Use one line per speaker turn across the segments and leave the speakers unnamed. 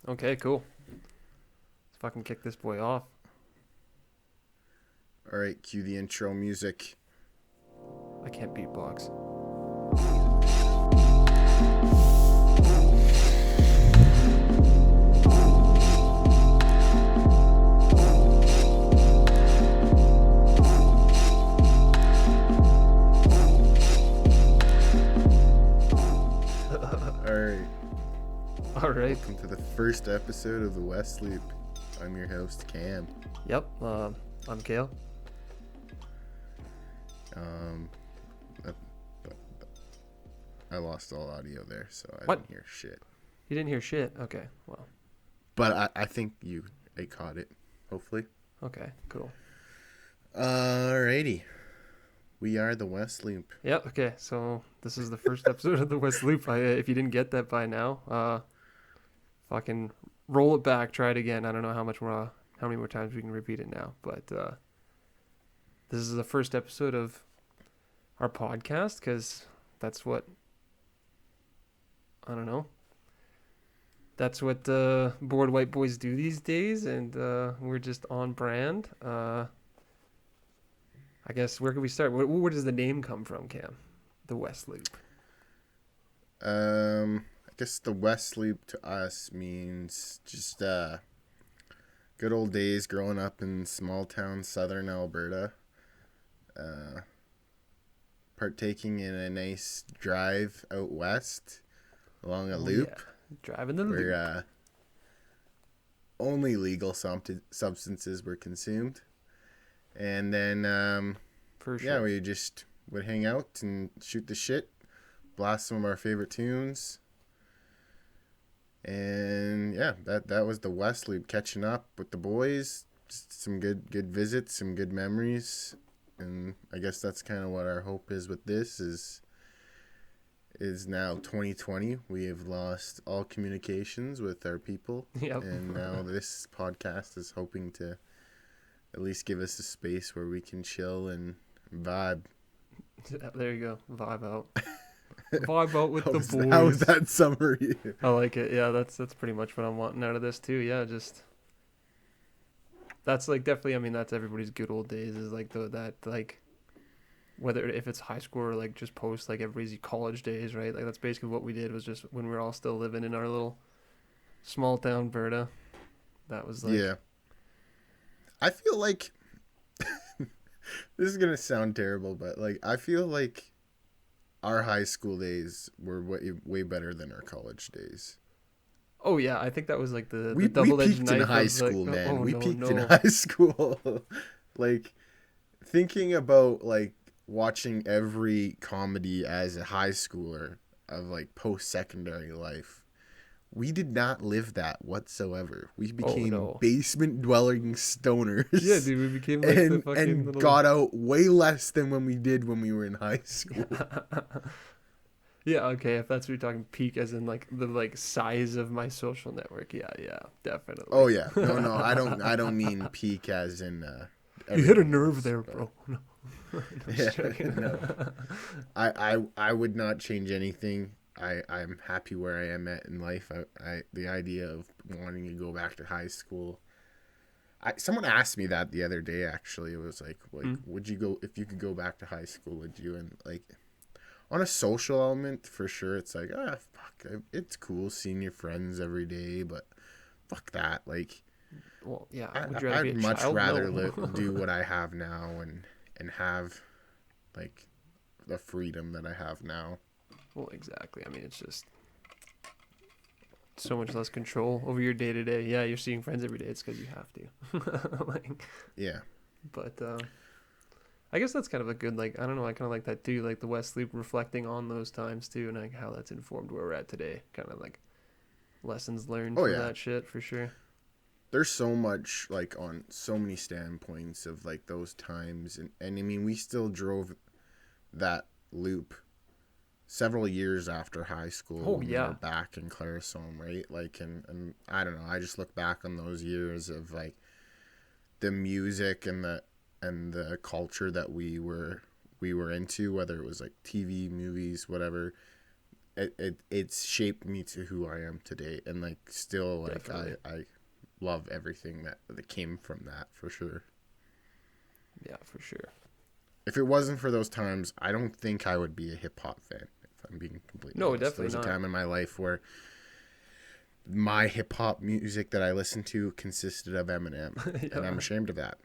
Okay, cool. Let's fucking kick this boy off.
All right, cue the intro music.
I can't beatbox.
All right,
All right.
welcome to the first episode of the West Loop. I'm your host, Cam.
Yep. I'm Kale.
That- I lost all audio there, so I
What?
didn't hear shit.
You didn't hear shit. Okay. Well.
But I think I caught it, hopefully.
Okay. Cool.
Alrighty. We are the West Loop.
Yep. Okay. So this is the first episode of the West Loop. If you didn't get that by now, fucking roll it back. Try it again. I don't know how many more times we can repeat it now, but this is the first episode of our podcast because that's what I don't know. That's what bored white boys do these days, and we're just on brand. I guess where can we start? Where does the name come from, Cam? The West Loop.
I guess the West Loop to us means just good old days growing up in small town southern Alberta. Partaking in a nice drive out west along a loop.
Yeah. Driving the loop.
Where only legal substances were consumed. And then,
For sure.
yeah, we just would hang out and shoot the shit, blast some of our favorite tunes. And, yeah, that was the West Loop, catching up with the boys. Just some good visits, some good memories. And I guess that's kind of what our hope is with this is now 2020. We have lost all communications with our people.
Yep.
And now this podcast is hoping to at least give us a space where we can chill and vibe.
There you go. Vibe out. Vibe out with the boys.
How was that summary?
I like it. Yeah, that's pretty much what I'm wanting out of this too. Yeah, just that's like definitely. I mean, that's everybody's good old days. Is like whether if it's high school or like just post like everybody's college days, right? Like that's basically what we did was just when we were all still living in our little small town Alberta. That was like
Yeah. I feel like this is gonna sound terrible, but like I feel like our high school days were way better than our college days.
Oh yeah, I think that was like the
We
double-edged
peaked
knife
in high
of,
school,
like,
man.
oh,
We
no,
peaked
no.
in high school. Like thinking about like watching every comedy as a high schooler of like post-secondary life. We did not live that whatsoever. We became
no.
basement-dwelling stoners.
Yeah, dude, we became like the fucking
and
little...
got out way less than when we did when we were in high school.
Yeah, okay, if that's what you're talking peak as in like the like size of my social network. Yeah, definitely.
Oh yeah, no, I don't mean peak as in.
You hit a
everything
nerve
else,
there,
but-
bro. No.
Yeah, no. I would not change anything. I'm happy where I am at in life. I the idea of wanting to go back to high school. Someone asked me that the other day. Actually, it was like, would you go if you could go back to high school? Would you? And like, on a social element, for sure, it's like, fuck, it's cool seeing your friends every day, but fuck that. Like,
Well, yeah. Would you rather be a
I'd much
child?
rather
No.
do what I have now and have like the freedom that I have now.
Well, exactly. I mean, it's just so much less control over your day to day. Yeah, you're seeing friends every day. It's because you have to. Like,
Yeah.
but I guess that's kind of a good, like, I don't know, I kind of like that too, like the West Loop reflecting on those times too, and like how that's informed where we're at today. Kind of like lessons learned from that shit for sure.
There's so much like on so many standpoints of like those times, and I mean we still drove that loop several years after high school.
Oh,
when
yeah.
we were back in Clarisholm, right? Like, and I don't know, I just look back on those years of like the music and the culture that we were into, whether it was like TV, movies, whatever. it's shaped me to who I am today, and like still like
Definitely.
I love everything that came from that for sure.
Yeah, for sure.
If it wasn't for those times, I don't think I would be a hip hop fan. If I'm being completely
No,
honest, there
definitely
was a
not.
time in my life where my hip hop music that I listened to consisted of Eminem, and I'm
Yeah.
ashamed of that.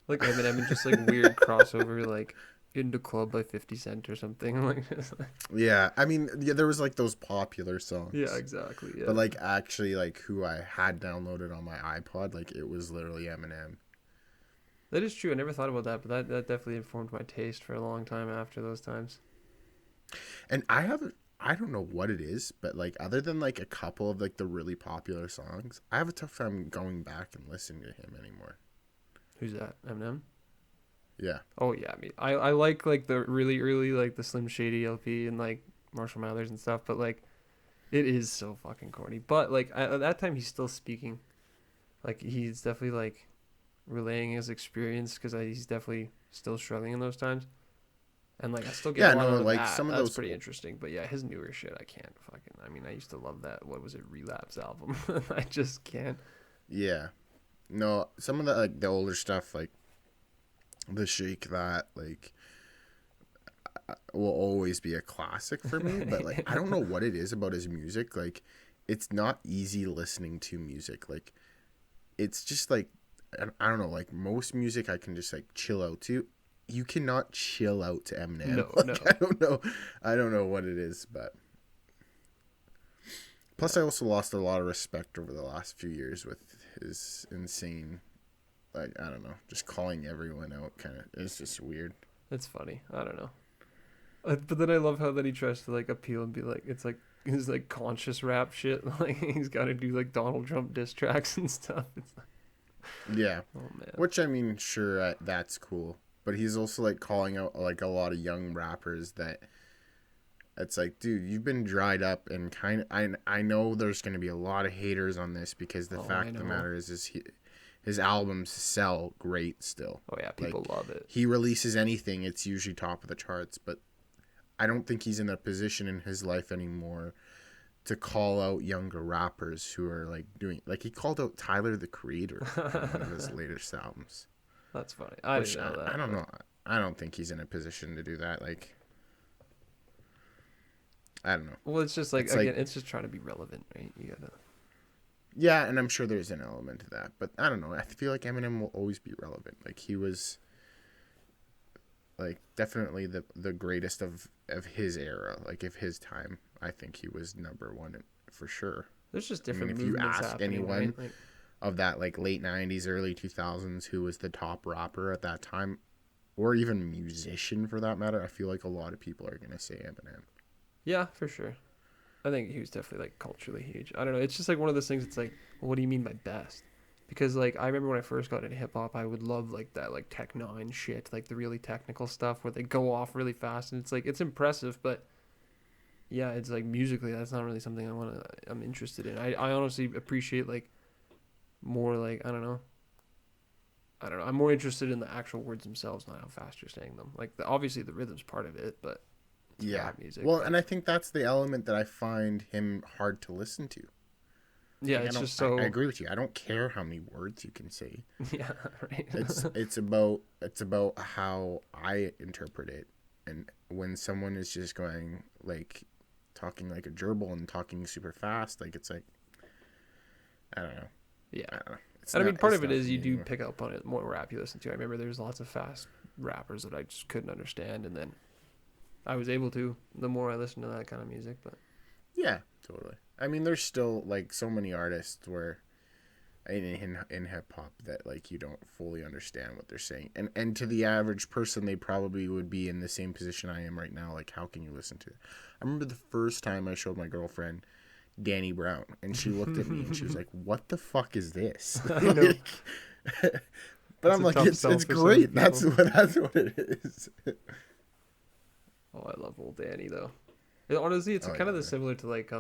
Like Eminem and just like weird crossover like into Club by 50 Cent or something like this.
Yeah, I mean, yeah, there was like those popular
Yeah,
songs,
exactly.
but
Yeah.
like actually, like who I had downloaded on my iPod, like it was literally Eminem.
That is true. I never thought about that, but that definitely informed my taste for a long time after those times.
And I don't know what it is, but like other than like a couple of like the really popular songs, I have a tough time going back and listening to him anymore.
Who's that? Eminem?
Yeah.
Oh yeah, I mean, I like the really early like the Slim Shady LP and like Marshall Mathers and stuff, but like it is so fucking corny. But like at that time he's still speaking. Like he's definitely like relaying his experience because he's definitely still struggling in those times. And like I still get a
Yeah,
lot
no,
out of
like
that.
some of
That's
those
pretty interesting. But yeah, his newer shit I can't fucking. I mean, I used to love that. What was it, Relapse album? I just can't.
yeah. No, some of the like the older stuff like the Shake That like will always be a classic for me, but like I don't know what it is about his music. Like it's not easy listening to music. Like it's just like I don't know, like most music I can just like chill out to. You cannot chill out to Eminem.
No,
Like
no.
I don't know what it is, but plus
Yeah,
I also lost a lot of respect over the last few years with his insane like I don't know, just calling everyone out kind of it's just weird.
it's funny. I don't know. But then I love how that he tries to like appeal and be like, it's like his like conscious rap shit. Like he's got to do like Donald Trump diss tracks and stuff. It's like,
Yeah.
oh man.
Which I mean, sure, that's cool. But he's also like calling out like a lot of young rappers that it's like, dude, you've been dried up and kind of. I know there's going to be a lot of haters on this because the
Oh, I
fact of the
know.
matter is his albums sell great still.
Oh yeah,
Like
people love it.
he releases anything, it's usually top of the charts. But I don't think he's in a position in his life anymore to call out younger rappers who are like doing like he called out Tyler the Creator on one of his latest albums.
That's funny. I
Which
didn't know
I
that,
don't
but
know. I don't think he's in a position to do that. Like, I don't know.
well, it's just like
It's like,
again, it's just trying to be relevant, right? You gotta.
yeah, and I'm sure there's an element to that, but I don't know. I feel like Eminem will always be relevant. Like he was, like definitely the greatest of his era, like of his time. I think he was number one for sure.
There's just
I mean,
different
if you
movements
ask
happening, right?
anyone
Like,
of that like late '90s, early 2000s, who was the top rapper at that time, or even musician for that matter, I feel like a lot of people are gonna say Eminem.
yeah, for sure. I think he was definitely like culturally huge. I don't know. It's just like one of those things. It's like, well, what do you mean by best? Because like I remember when I first got into hip hop, I would love like that like Tech Nine shit, like the really technical stuff where they go off really fast, and it's like it's impressive, but yeah, it's like musically that's not really something I'm interested in. I honestly appreciate like more like I don't know. I'm more interested in the actual words themselves, not how fast you're saying them. Like obviously the rhythm's part of it, but it's
Yeah.
rap music.
Well,
But
and I think that's the element that I find him hard to listen to.
yeah,
Like
it's just
I
so
agree with you. I don't care how many words you can say.
yeah, right.
It's about how I interpret it. And when someone is just going like talking like a gerbil and talking super fast, like it's like I don't know.
Yeah.
I don't know.
And I mean, part
It's
of it
not
is
for
you
me
do
anymore.
pick up on it more rap you listen to. I remember there's lots of fast rappers that I just couldn't understand, and then I was able to the more I listened to that kind of music. But
Yeah, totally. I mean, there's still like so many artists where in hip hop that like you don't fully understand what they're saying, and to the average person, they probably would be in the same position I am right now. Like, how can you listen to it? I remember the first time I showed my girlfriend Danny Brown, and she looked at me and she was like, "What the fuck is this?"
I know
Like, but
it's
I'm
a
like,
tough sell
it's
for some
great.
people.
That's what it is.
Oh, I love old Danny though. And honestly, it's
Oh
kind of
yeah,
the
man.
similar to like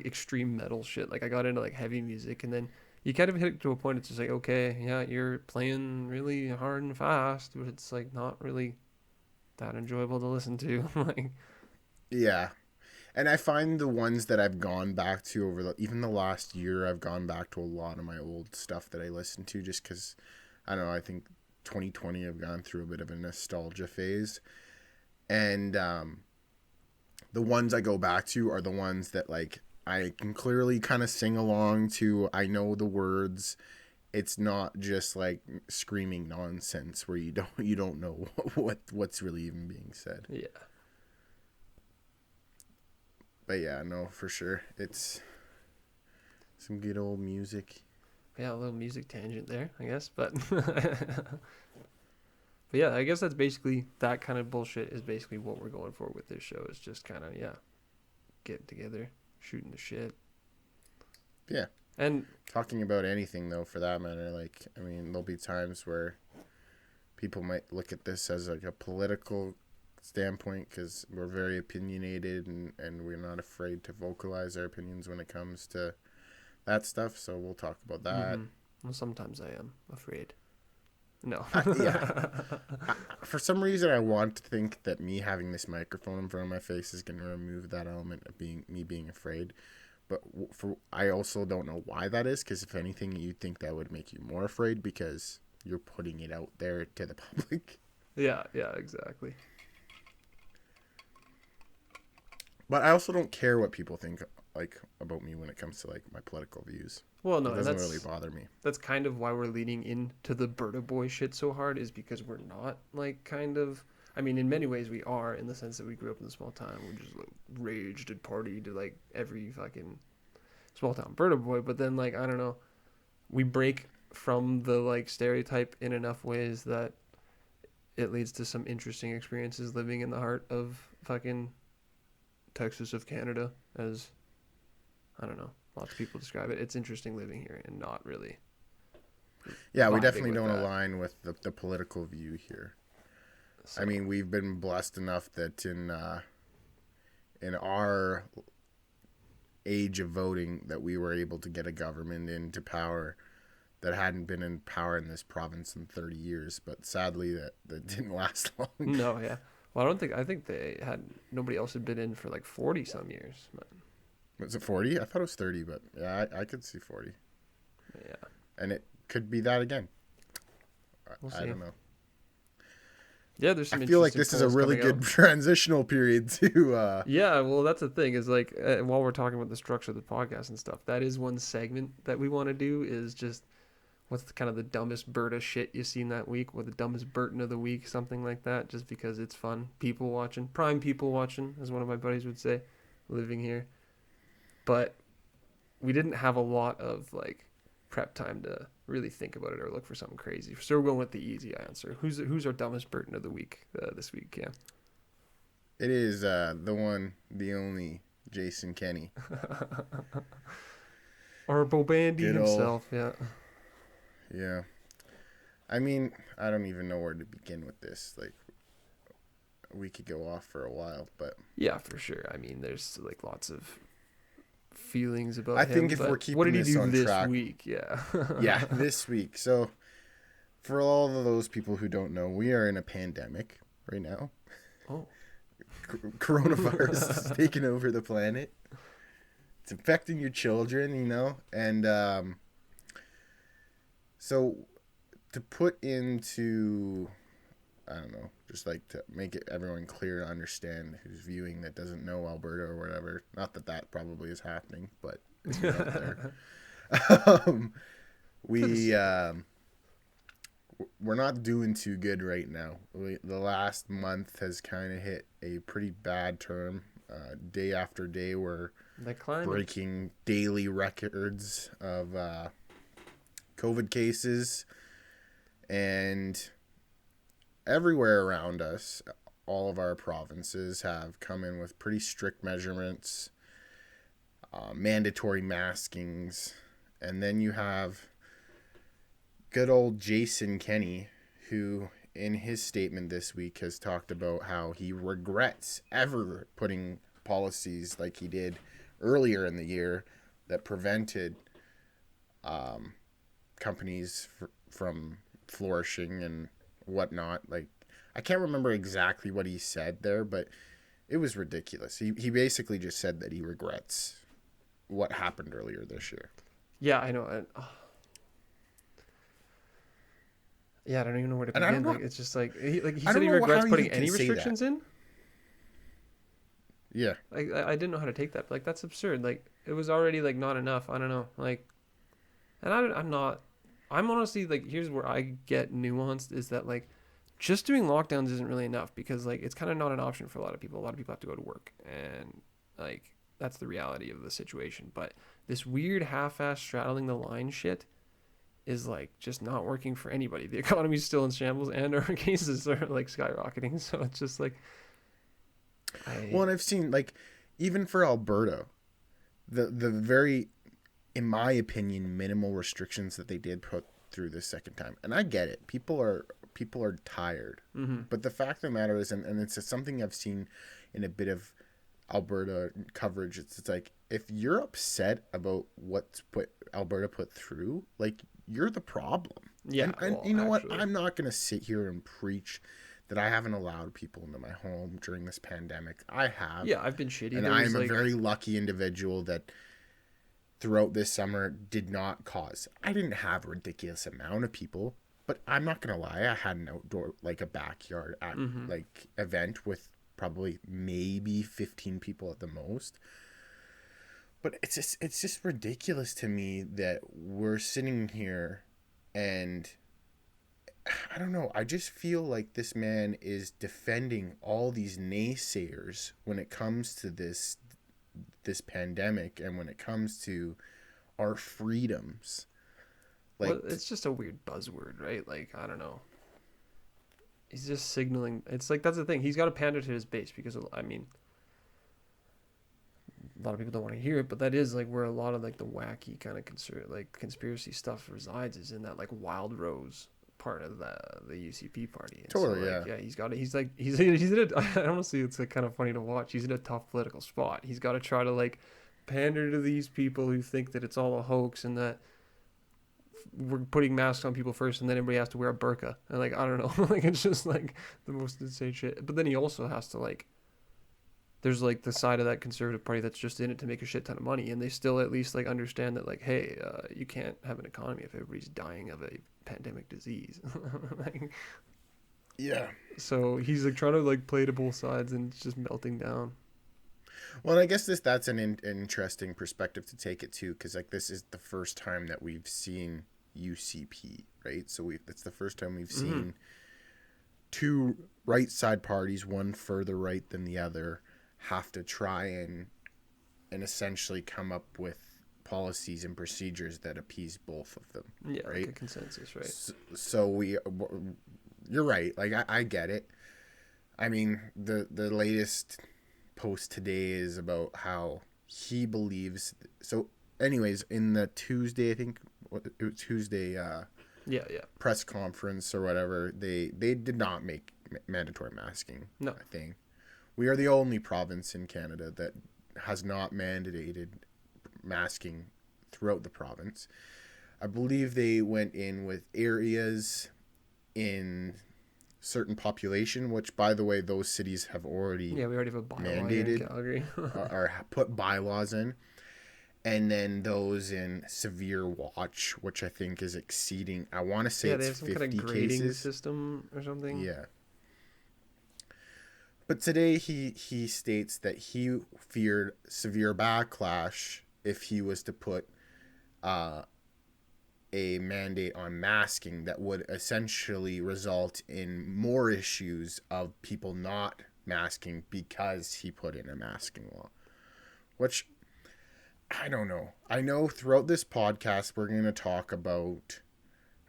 extreme metal shit. Like I got into like heavy music, and then you kind of hit to a point. It's just like okay, yeah, you're playing really hard and fast, but it's like not really that enjoyable to listen to. Like
Yeah. And I find the ones that I've gone back to even the last year, I've gone back to a lot of my old stuff that I listened to just because, I don't know, I think 2020 I've gone through a bit of a nostalgia phase. And the ones I go back to are the ones that like I can clearly kind of sing along to. I know the words. It's not just like screaming nonsense where you don't know what's really even being said.
Yeah.
But yeah, no, for sure. It's some good old music.
Yeah, a little music tangent there, I guess, but but yeah, I guess that's basically that kind of bullshit is basically what we're going for with this show. Is just kind of getting together, shooting the shit.
Yeah.
And
Talking about anything though, for that matter, like I mean, there'll be times where people might look at this as like a political standpoint because we're very opinionated and we're not afraid to vocalize our opinions when it comes to that stuff. So we'll talk about that.
well, sometimes I am afraid. No.
Yeah. For some reason, I want to think that me having this microphone in front of my face is going to remove that element of being afraid. But I also don't know why that is, because if anything, you'd think that would make you more afraid because you're putting it out there to the public.
Yeah, exactly.
But I also don't care what people think like about me when it comes to like my political views.
Well, no,
It doesn't really bother me.
That's kind of why we're leaning into the Berta Boy shit so hard, is because we're not like kind of. I mean, in many ways we are, in the sense that we grew up in a small town. We just like raged and partied to like every fucking small town Berta Boy. But then like I don't know, we break from the like stereotype in enough ways that it leads to some interesting experiences living in the heart of fucking Texas of Canada, as I don't know, lots of people describe it. It's interesting living here and not really.
Yeah, we
vibing
definitely
with
don't
that.
align with the political view here.
So,
I mean, we've been blessed enough that in our age of voting that we were able to get a government into power that hadn't been in power in this province in 30 years. But sadly, that didn't last long.
no, yeah. Well, I think they had, nobody else had been in for like 40 some years. But,
Was it 40? I thought it was 30, but yeah, I could see 40.
yeah,
And it could be that again.
we'll
I
see.
don't know.
Yeah, there's some
I feel like
interesting
this is a
polls
really
coming
good
out.
transitional period to.
Yeah, well, that's the thing is like while we're talking about the structure of the podcast and stuff, that is one segment that we want to do is just what's kind of the dumbest Berta shit you've seen that week, or the dumbest Burton of the week, something like that, just because it's fun. People watching, prime people watching, as one of my buddies would say, living here. But we didn't have a lot of like prep time to really think about it or look for something crazy. So we're going with the easy answer. Who's our dumbest Burton of the week this week? Yeah.
It is the one, the only Jason Kenney.
Or Bobandy
Good old,
himself, yeah.
yeah. I mean, I don't even know where to begin with this. Like, we could go off for a while, but
Yeah, for sure. I mean, there's like lots of feelings about
I
him.
think if
but
we're keeping
what did he
this
do
on
this
track,
week? Yeah.
yeah, this week. So, for all of those people who don't know, we are in a pandemic right now.
Oh.
Coronavirus is taking over the planet. It's affecting your children, and so to put into, I don't know, just like to make it everyone clear to understand who's viewing that doesn't know Alberta or whatever. Not that probably is happening, but it's out there. We we're not doing too good right now. The last month has kind of hit a pretty bad term. Day after day, we're
The climate.
breaking daily records of COVID cases, and everywhere around us, all of our provinces have come in with pretty strict measurements, mandatory maskings, and then you have good old Jason Kenney, who in his statement this week has talked about how he regrets ever putting policies like he did earlier in the year that prevented companies from flourishing and whatnot. Like, I can't remember exactly what he said there, but It was ridiculous. He basically just said that he regrets what happened earlier this year.
Yeah, I know. Yeah, I don't even know where to
And I
begin.
don't know.
Like, it's just like he
I
said
don't
he
know how
regrets
you
putting
can
any
say that.
restrictions in.
Yeah.
Like, I didn't know how to take that. Like, that's absurd. Like, it was already like not enough. I don't know. Like, and I'm not. I'm honestly like, here's where I get nuanced is that like, just doing lockdowns isn't really enough because like it's kind of not an option for a lot of people. A lot of people have to go to work, and like that's the reality of the situation. But this weird half-ass straddling the line shit is like just not working for anybody. The economy's still in shambles, and our cases are like skyrocketing. So it's just like
Well,
I
and I've seen like even for Alberta, the very, in my opinion, minimal restrictions that they did put through this second time. And I get it. People are tired.
mm-hmm.
But the fact of the matter is, and it's something I've seen in a bit of Alberta coverage, it's like if you're upset about what's put Alberta put through, like you're the problem.
Yeah,
And
well,
you know what?
actually,
I'm not gonna sit here and preach that I haven't allowed people into my home during this pandemic. I have.
yeah, I've been shitty.
And
There was
I'm a
like
very lucky individual that throughout this summer did not cause. I didn't have a ridiculous amount of people, but I'm not gonna lie, I had an outdoor, like a backyard
mm-hmm.
like event with probably maybe 15 people at the most. But it's just ridiculous to me that we're sitting here and I don't know. I just feel like this man is defending all these naysayers when it comes to this pandemic and when it comes to our freedoms.
Well,
Like,
it's just a weird buzzword, right? Like I don't know. He's just signaling. It's like that's the thing. He's got to pander to his base because I mean, a lot of people don't want to hear it, but that is like where a lot of like the wacky kind of conspiracy stuff resides is in that like Wild Rose part of the UCP party. And so
totally,
like
yeah.
yeah, he's got it. He's in a honestly it's like kind of funny to watch. He's in a tough political spot. He's got to try to like pander to these people who think that it's all a hoax and that we're putting masks on people first and then everybody has to wear a burqa and like I don't know like it's just like the most insane shit. But then he also has to like there's like the side of that conservative party that's just in it to make a shit ton of money, and they still at least like understand that like, hey, you can't have an economy if everybody's dying of a pandemic disease. Like,
Yeah.
so he's like trying to like play to both sides, and it's just melting down.
Well, I guess that's an interesting perspective to take it to, because like this is the first time that we've seen UCP, right? So it's the first time we've
Mm-hmm.
seen two right side parties, one further right than the other, have to try and essentially come up with policies and procedures that appease both of them.
Yeah,
right?
like a consensus, right?
So you're right. Like I get it. I mean, the latest post today is about how he believes. So, anyways, in the Tuesday, I think it was Tuesday
Yeah.
press conference or whatever, they did not make mandatory masking.
No.
I think we are the only province in Canada that has not mandated masking throughout the province. I believe they went in with areas in certain population, which by the way, those cities have already
Yeah, we already have a bylaw here in
mandated
Calgary.
or put bylaws in. And then those in severe watch, which I think is exceeding, I want to say
Yeah,
it's
they have some
50
kind of grading
cases.
system or something.
Yeah. But today he states that he feared severe backlash if he was to put a mandate on masking that would essentially result in more issues of people not masking because he put in a masking law. Which, I don't know. I know throughout this podcast we're going to talk about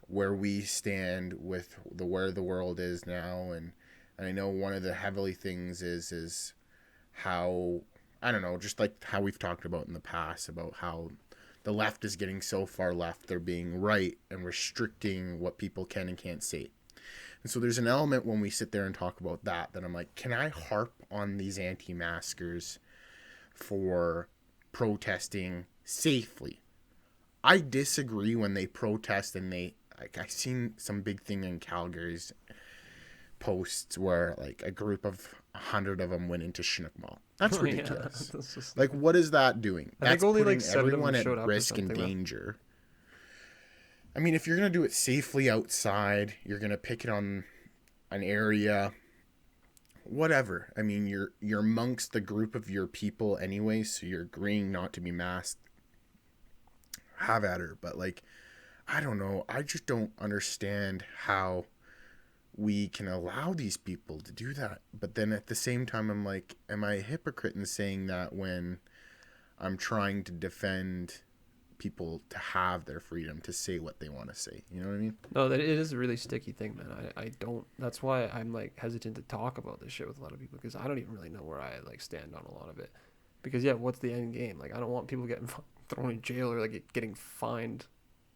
where we stand with where the world is now, and I know one of the heavily things is how, I don't know, just like how we've talked about in the past about how the left is getting so far left they're being right and restricting what people can and can't say. And so there's an element when we sit there and talk about that I'm like, can I harp on these anti-maskers for protesting safely? I disagree when they protest and they, like, I seen some big thing in Calgary's posts where like a group of 100 of them went into Chinook Mall. That's ridiculous.
Yeah, that's just,
Like, what is that doing?
I think
That's
only like
putting
7 of them
everyone at
showed up or
risk and
something though.
danger. I mean, if you're gonna do it safely outside, you're gonna pick it on an area, whatever. I mean, you're amongst the group of your people anyway, so you're agreeing not to be masked. Have at her, but like, I don't know. I just don't understand how we can allow these people to do that. But then at the same time, I'm like, am I a hypocrite in saying that when I'm trying to defend people to have their freedom to say what they want to say? You know what I mean?
No, that it is a really sticky thing, man. I don't. That's why I'm like hesitant to talk about this shit with a lot of people because I don't even really know where I like stand on a lot of it. Because yeah, what's the end game? Like I don't want people getting thrown in jail or like getting fined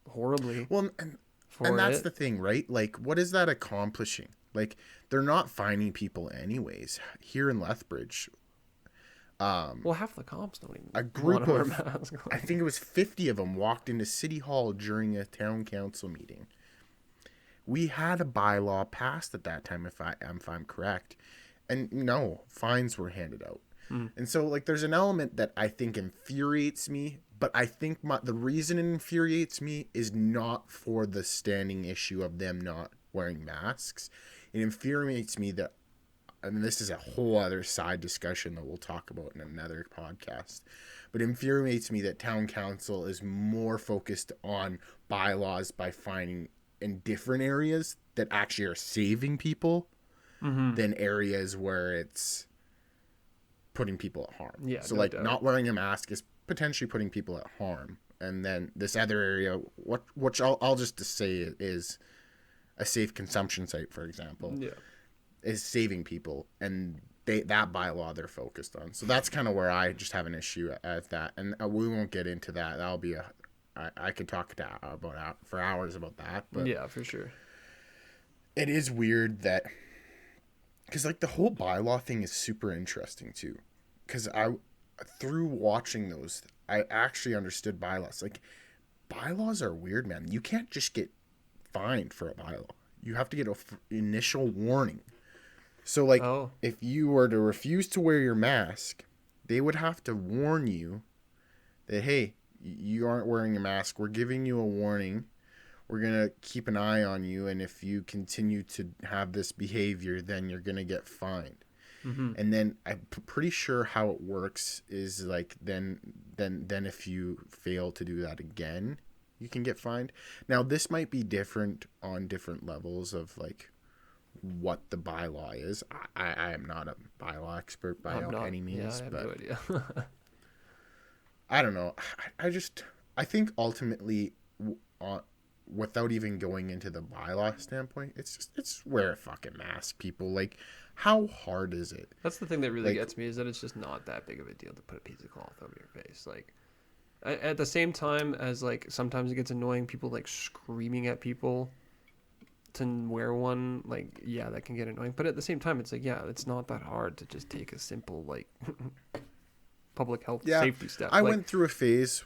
horribly
Well, and
for
that's
it.
the thing, right? Like, what is that accomplishing? Like, they're not finding people anyways. Here in Lethbridge,
Well, half the cops don't even
a
want
group
to wear
of,
masks.
I think it was 50 of them walked into City Hall during a town council meeting. We had a bylaw passed at that time, if I'm correct, and no fines were handed out.
Mm.
And so, like, there's an element that I think infuriates me, but I think the reason it infuriates me is not for the standing issue of them not wearing masks. It infuriates me that, and this is a whole other side discussion that we'll talk about in another podcast, but it infuriates me that town council is more focused on bylaws by finding in different areas that actually are saving people
Mm-hmm.
than areas where it's putting people at harm.
Yeah,
So
no
like
doubt.
not wearing a mask is potentially putting people at harm. And then this other area, which I'll just say is a safe consumption site, for example,
Yeah.
is saving people, and that bylaw they're focused on. So that's kind of where I just have an issue at that, and we won't get into that. That'll be I could talk about for hours about that, but
Yeah, for sure.
it is weird that because like the whole bylaw thing is super interesting too, because I through watching those I actually understood bylaws. Like bylaws are weird, man. You can't just get fined for a bylaw. You have to get an initial warning. So like
Oh,
if you were to refuse to wear your mask, they would have to warn you that hey, you aren't wearing a mask. We're giving you a warning. We're going to keep an eye on you, and if you continue to have this behavior, then you're going to get fined.
mm-hmm.
And then I'm pretty sure how it works is like then if you fail to do that again, you can get fined. Now this might be different on different levels of like what the bylaw is. I am not a bylaw expert by
I'm not.
any
Yeah,
means,
I have
but
no idea.
I don't know. I think ultimately, without even going into the bylaw standpoint, it's wear a fucking mask, people. Like, how hard is it?
That's the thing that really
Like,
gets me is that it's just not that big of a deal to put a piece of cloth over your face. Like, at the same time as like sometimes it gets annoying people like screaming at people to wear one. Like, yeah, that can get annoying. But at the same time, it's like, yeah, it's not that hard to just take a simple like public health
yeah,
safety step.
I
Like,
went through a phase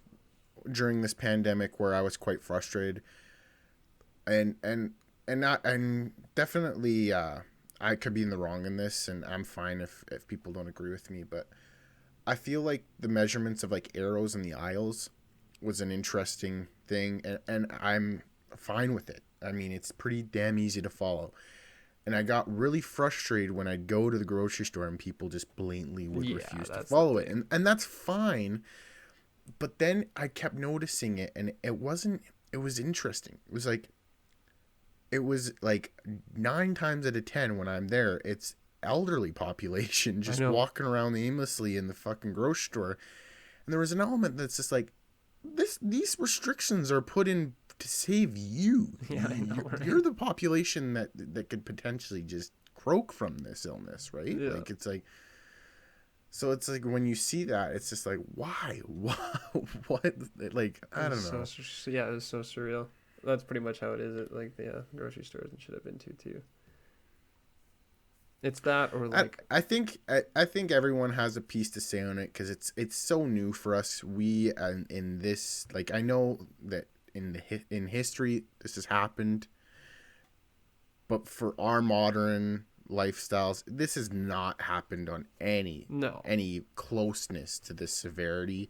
during this pandemic where I was quite frustrated, and not and definitely I could be in the wrong in this, and I'm fine if people don't agree with me, but I feel like the measurements of like arrows in the aisles was an interesting thing, and I'm fine with it. I mean, it's pretty damn easy to follow. And I got really frustrated when I'd go to the grocery store and people just blatantly would
yeah,
refuse to
that's the
follow it.
thing.
And that's fine. But then I kept noticing it, and it was interesting. It was like 9 times out of 10 when I'm there, it's elderly population
I
just
know.
walking around aimlessly in the fucking grocery store. And there was an element that's just like, these restrictions are put in to save you.
Yeah, I know. Right?
You're the population that could potentially just croak from this illness, right?
Yeah.
Like it's like, so it's like when you see that, it's just like, why, what, like I don't know.
Yeah, it's so surreal. That's pretty much how it is at like the grocery stores and shit I've been to too. It's that or like
I think everyone has a piece to say on it because it's so new for us. We in this, like, I know that in history this has happened, but for our modern lifestyles. This has not happened on
No.
any closeness to the severity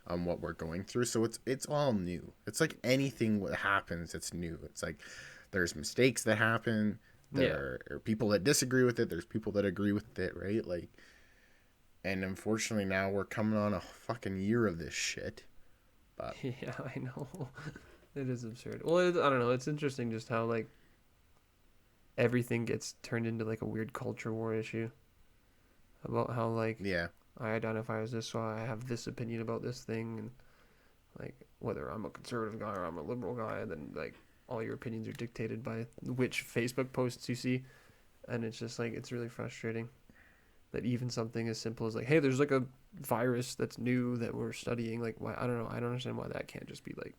on what we're going through. So it's all new. It's like anything that happens, it's new. It's like there's mistakes that happen.
Yeah.
There are people that disagree with it. There's people that agree with it, right? Like, and unfortunately now we're coming on a fucking year of this shit. But
Yeah, I know. It is absurd. Well, I don't know. It's interesting just how like everything gets turned into like a weird culture war issue about how like
yeah,
I identify as this, so I have this opinion about this thing, and like whether I'm a conservative guy or I'm a liberal guy, then like all your opinions are dictated by which Facebook posts you see, and it's just like it's really frustrating that even something as simple as like, hey, there's like a virus that's new that we're studying. Like, why? I don't know. I don't understand why that can't just be like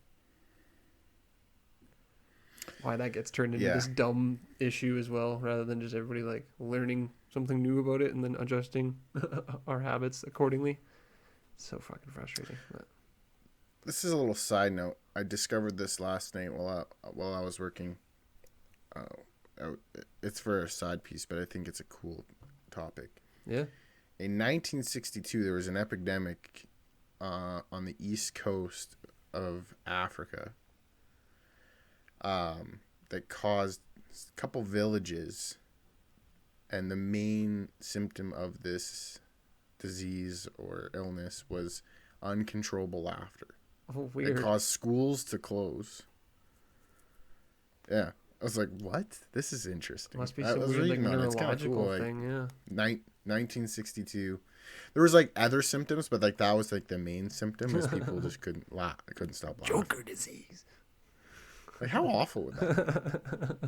why that gets turned into
yeah.
this dumb issue as well, rather than just everybody like learning something new about it and then adjusting our habits accordingly. It's so fucking frustrating. But
This is a little side note. I discovered this last night while I was working. It's for a side piece, but I think it's a cool topic.
yeah.
In 1962, there was an epidemic on the east coast of Africa that caused a couple villages, and the main symptom of this disease or illness was uncontrollable laughter.
Oh,
It
weird.
caused schools to close. Yeah. I was like, what? This is interesting.
Must be
I
some
was
weird like
reading on it. It's kind of
neurological
cool. Like,
thing. Yeah.
1962. There was like other symptoms, but like that was like the main symptom is people just couldn't laugh. Couldn't stop laughing.
Joker disease.
Like, how awful would that be?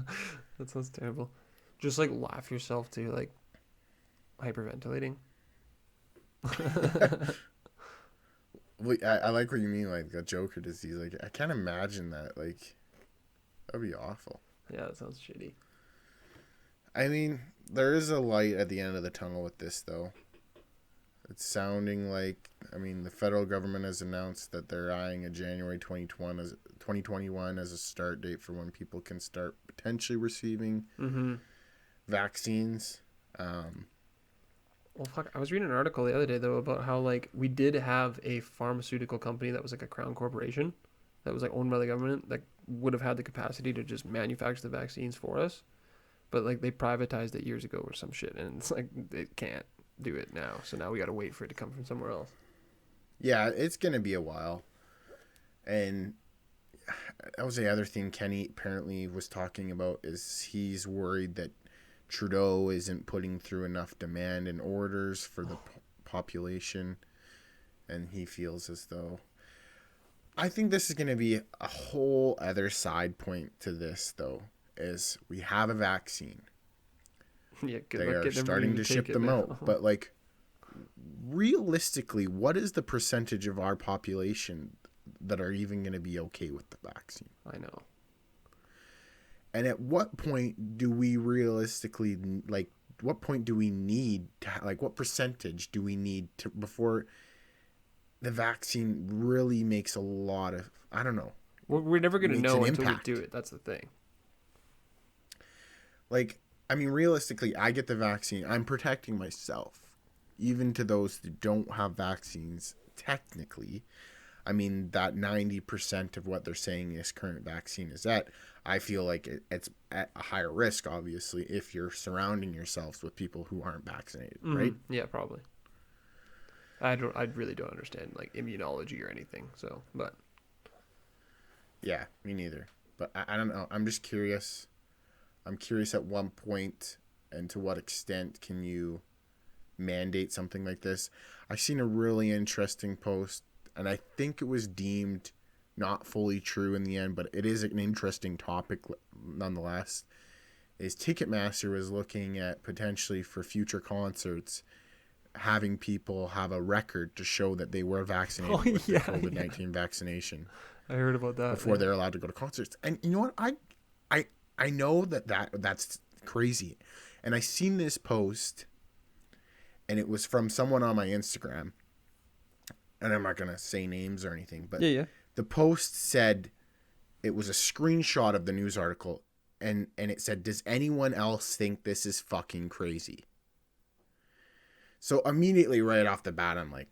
That sounds terrible. Just like laugh yourself to like hyperventilating.
Wait, I like what you mean, like a Joker disease. Like, I can't imagine that. Like, that'd be awful.
Yeah, that sounds shitty.
I mean, there is a light at the end of the tunnel with this, though. It's sounding like, I mean, the federal government has announced that they're eyeing a January 2021 as a start date for when people can start potentially receiving vaccines.
Well, fuck. I was reading an article the other day though about how like we did have a pharmaceutical company that was like a crown corporation that was like owned by the government that would have had the capacity to just manufacture the vaccines for us, but like they privatized it years ago or some shit, and it's like they can't do it now. So now we got to wait for it to come from somewhere else.
Yeah, it's going to be a while. And that was the other thing Kenny apparently was talking about is he's worried that Trudeau isn't putting through enough demand and orders for the population. And he feels as though... I think this is going to be a whole other side point to this, though, is we have a vaccine.
Yeah, good
They
luck
are
getting
starting
everybody
to ship
take it
them
now.
out. But, like, realistically, what is the percentage of our population that are even going to be okay with the vaccine?
I know.
And at what point do we realistically, like, what point do we need to, like, what percentage do we need to, before the vaccine really makes a lot of, I don't know.
We're never going to
Makes
know
an
until
impact.
we do it. That's the thing.
Like, I mean, realistically, I get the vaccine. I'm protecting myself. Even to those that don't have vaccines, technically. I mean, that 90% of what they're saying this current vaccine is at, I feel like it's at a higher risk, obviously, if you're surrounding yourselves with people who aren't vaccinated, right?
Yeah, probably. I really don't understand like immunology or anything. So, but
Yeah, me neither. But I don't know. I'm just curious. I'm curious at one point and to what extent can you mandate something like this. I've seen a really interesting post, and I think it was deemed not fully true in the end, but it is an interesting topic nonetheless. Is Ticketmaster was looking at potentially for future concerts having people have a record to show that they were vaccinated with the COVID-19 vaccination
I heard about that
before they're allowed to go to concerts. And you know what? I know that's crazy. And I seen this post, and it was from someone on my Instagram. And I'm not going to say names or anything, but
yeah.
the post said it was a screenshot of the news article. and it said, "Does anyone else think this is fucking crazy?" So immediately right off the bat, I'm like,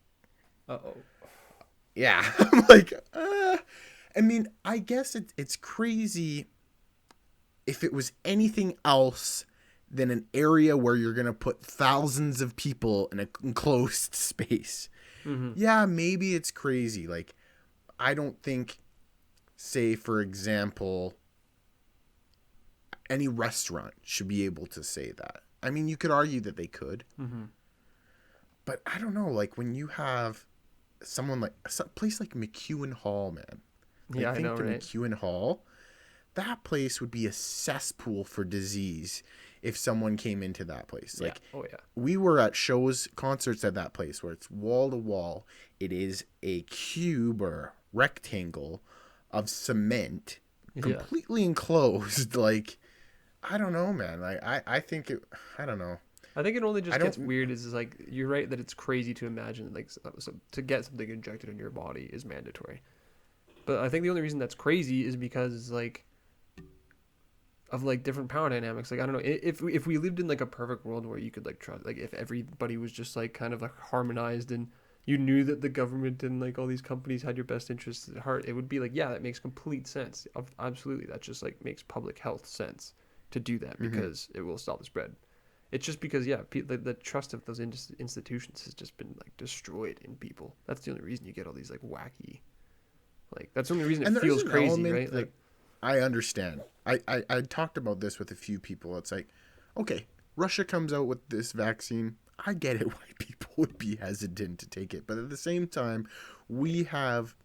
Uh-oh.
yeah. I'm like, I mean, I guess it's crazy if it was anything else than an area where you're going to put thousands of people in an enclosed space.
Mm-hmm.
Yeah, maybe it's crazy. Like, I don't think, say, for example, any restaurant should be able to say that. I mean, you could argue that they could,
Mm-hmm.
but I don't know. Like, when you have someone like a place like McEwen Hall, man.
Yeah,
Like,
I know,
think to
right?
McEwen Hall. That place would be a cesspool for disease if someone came into that place.
Yeah.
Like,
Oh, yeah.
we were at shows, concerts at that place where it's wall to wall. It is a cube or rectangle of cement,
Yeah.
completely enclosed. Like, I don't know, man. Like, I think it, I don't know.
I think it only
I
just gets
don't,
weird is like you're right that it's crazy to imagine like to get something injected in your body is mandatory. But I think the only reason that's crazy is because like of like different power dynamics. Like I don't know if we lived in like a perfect world where you could like trust like if everybody was just like kind of like harmonized and you knew that the government and like all these companies had your best interests at heart, it would be like yeah, that makes complete sense. Absolutely, that just like makes public health sense to do that
mm-hmm.
because it will stop the spread. It's just because yeah, the trust of those institutions has just been like destroyed in people. That's the only reason you get all these like wacky, like that's the only reason it
And there's
feels
an
crazy,
element
right?
that
Like
I understand. I talked about this with a few people. It's like, okay, Russia comes out with this vaccine. I get it why people would be hesitant to take it. But at the same time, we have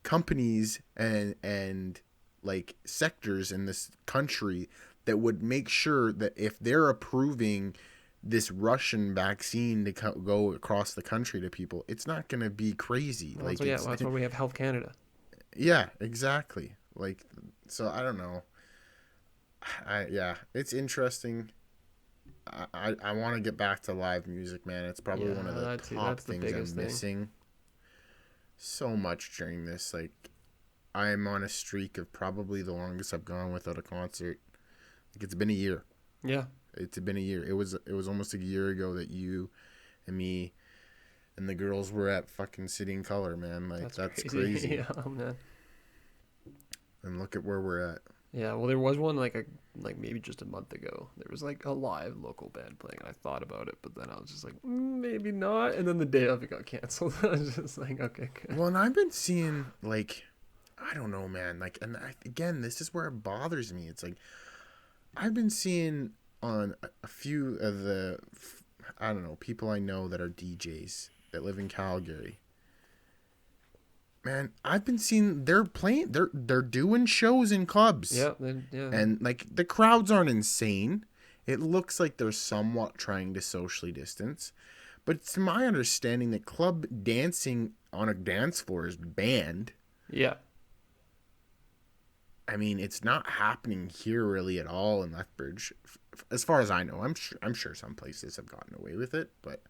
companies and like sectors in this country that would make sure that if they're approving this Russian vaccine to go across the country to people, it's not going to be crazy.
well, that's
Like
why yeah,
it's
well, that's why we have Health Canada.
yeah, exactly. Like so I don't know. Yeah, it's interesting. I want to get back to live music, man. It's probably one of
Yeah,
the top
that's the
things I'm
biggest thing.
missing so much during this. Like, I'm on a streak of probably the longest I've gone without a concert. Like, it's been a year.
Yeah,
It's been a year. It was almost a year ago that you and me and the girls were at fucking City and Color, man. Like,
that's
that's
crazy.
crazy.
Yeah, oh, man.
And look at where we're at.
Yeah, well, there was one like maybe just a month ago. There was like a live local band playing, and I thought about it, but then I was just like, maybe not. And then the day of it got canceled. I was just like, okay, good.
Well, and I've been seeing, like, I don't know, man. Like, and again, this is where it bothers me. It's like, I've been seeing on a few of the, I don't know, people I know that are DJs that live in Calgary. Man, I've been seeing they're playing, they're doing shows in clubs,
Yeah, then yeah,
and like the crowds aren't insane. It looks like they're somewhat trying to socially distance, but it's my understanding that club dancing on a dance floor is banned.
yeah.
I mean, it's not happening here really at all in Lethbridge, as far as I know. I'm sure some places have gotten away with it, but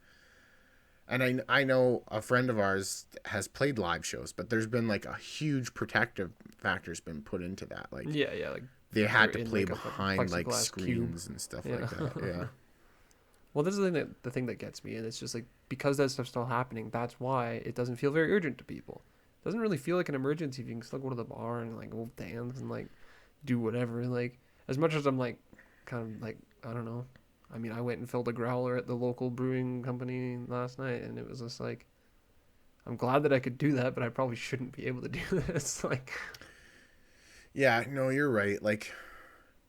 and I know a friend of ours has played live shows, but there's been like a huge protective factor's been put into that. Like
Yeah, yeah, like
they
they're
had to
in
play
like a fucking
behind like
plexiglass cube.
screens and stuff
Yeah.
like that. Yeah.
Well, this is the thing that gets me, and it's just like because that stuff's still happening. That's why it doesn't feel very urgent to people. It doesn't really feel like an emergency if you can still go to the bar and like go dance and like do whatever. Like as much as I'm like kind of like I don't know. I mean, I went and filled a growler at the local brewing company last night, and it was just like I'm glad that I could do that, but I probably shouldn't be able to do this. Like,
Yeah, no, you're right. Like,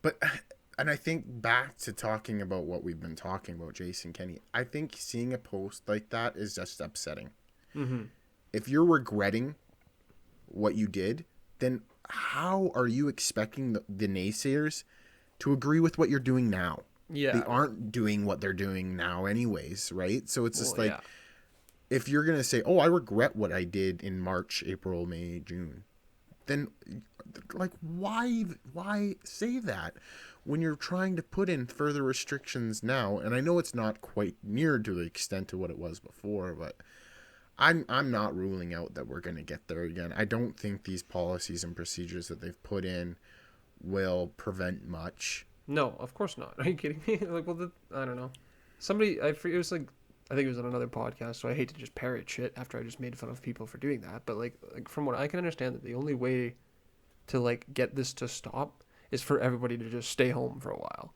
but, and I think back to talking about what we've been talking about, Jason Kenny, I think seeing a post like that is just upsetting.
mm-hmm.
If you're regretting what you did, then how are you expecting the naysayers to agree with what you're doing now? They
Yeah,
aren't doing what they're doing now, anyways, right? So it's just
well,
like,
yeah,
if you're going to say, oh, I regret what I did in March, April, May, June, then like why say that when you're trying to put in further restrictions now? And I know it's not quite near to the extent of what it was before, but I'm not ruling out that we're going to get there again. I don't think these policies and procedures that they've put in will prevent much.
No, of course not. Are you kidding me? Like, well, I don't know. Somebody, I forget, it was like, I think it was on another podcast, so I hate to just parrot shit after I just made fun of people for doing that. But like from what I can understand, that the only way to like get this to stop is for everybody to just stay home for a while.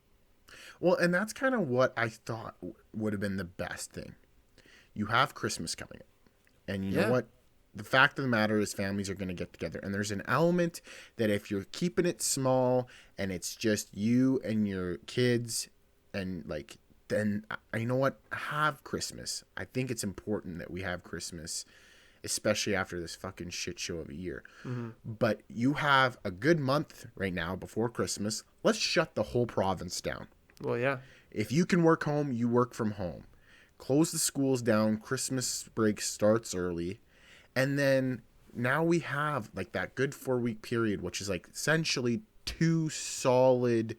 Well, and that's kind of what I thought would have been the best thing. You have Christmas coming up, and you know
Yeah.
what? The fact of the matter is families are going to get together, and there's an element that if you're keeping it small and it's just you and your kids and like, then you know what, have Christmas. I think it's important that we have Christmas, especially after this fucking shit show of a year.
Mm-hmm.
But you have a good month right now before Christmas. Let's shut the whole province down.
Well, yeah.
If you can work home, you work from home. Close the schools down. Christmas break starts early. And then now we have like that good 4-week period, which is like essentially 2 solid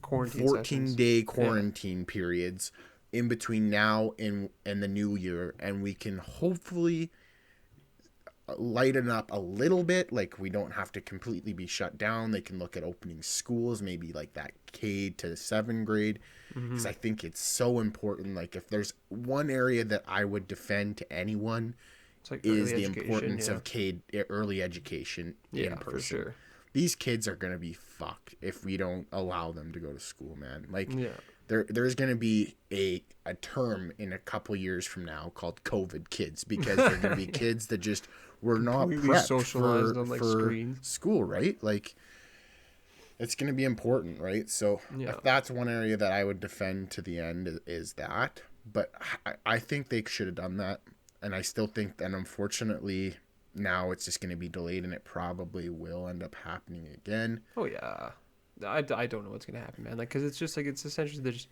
Quarantine
14-day quarantine periods in between now and the new year. And we can hopefully lighten up a little bit. Like we don't have to completely be shut down. They can look at opening schools, maybe like that K to 7th grade. Because I think it's so important. Like if there's one area that I would defend to anyone,
It's like
is
early
the
education,
importance
yeah.
of early education in
Yeah,
person.
for sure.
These kids are gonna be fucked if we don't allow them to go to school, man. Like
Yeah.
there's gonna be a term in a couple years from now called COVID kids, because they're gonna be kids that just were not
Completely
prepped
socialized
for,
on, like,
for
screens.
school, right? Like it's gonna be important, right? So
Yeah.
that's one area that I would defend to the end is that. But I think they should have done that. And I still think that, unfortunately, now it's just going to be delayed, and it probably will end up happening again.
Oh, yeah. I don't know what's going to happen, man. Like, because it's just, like, it's essentially they just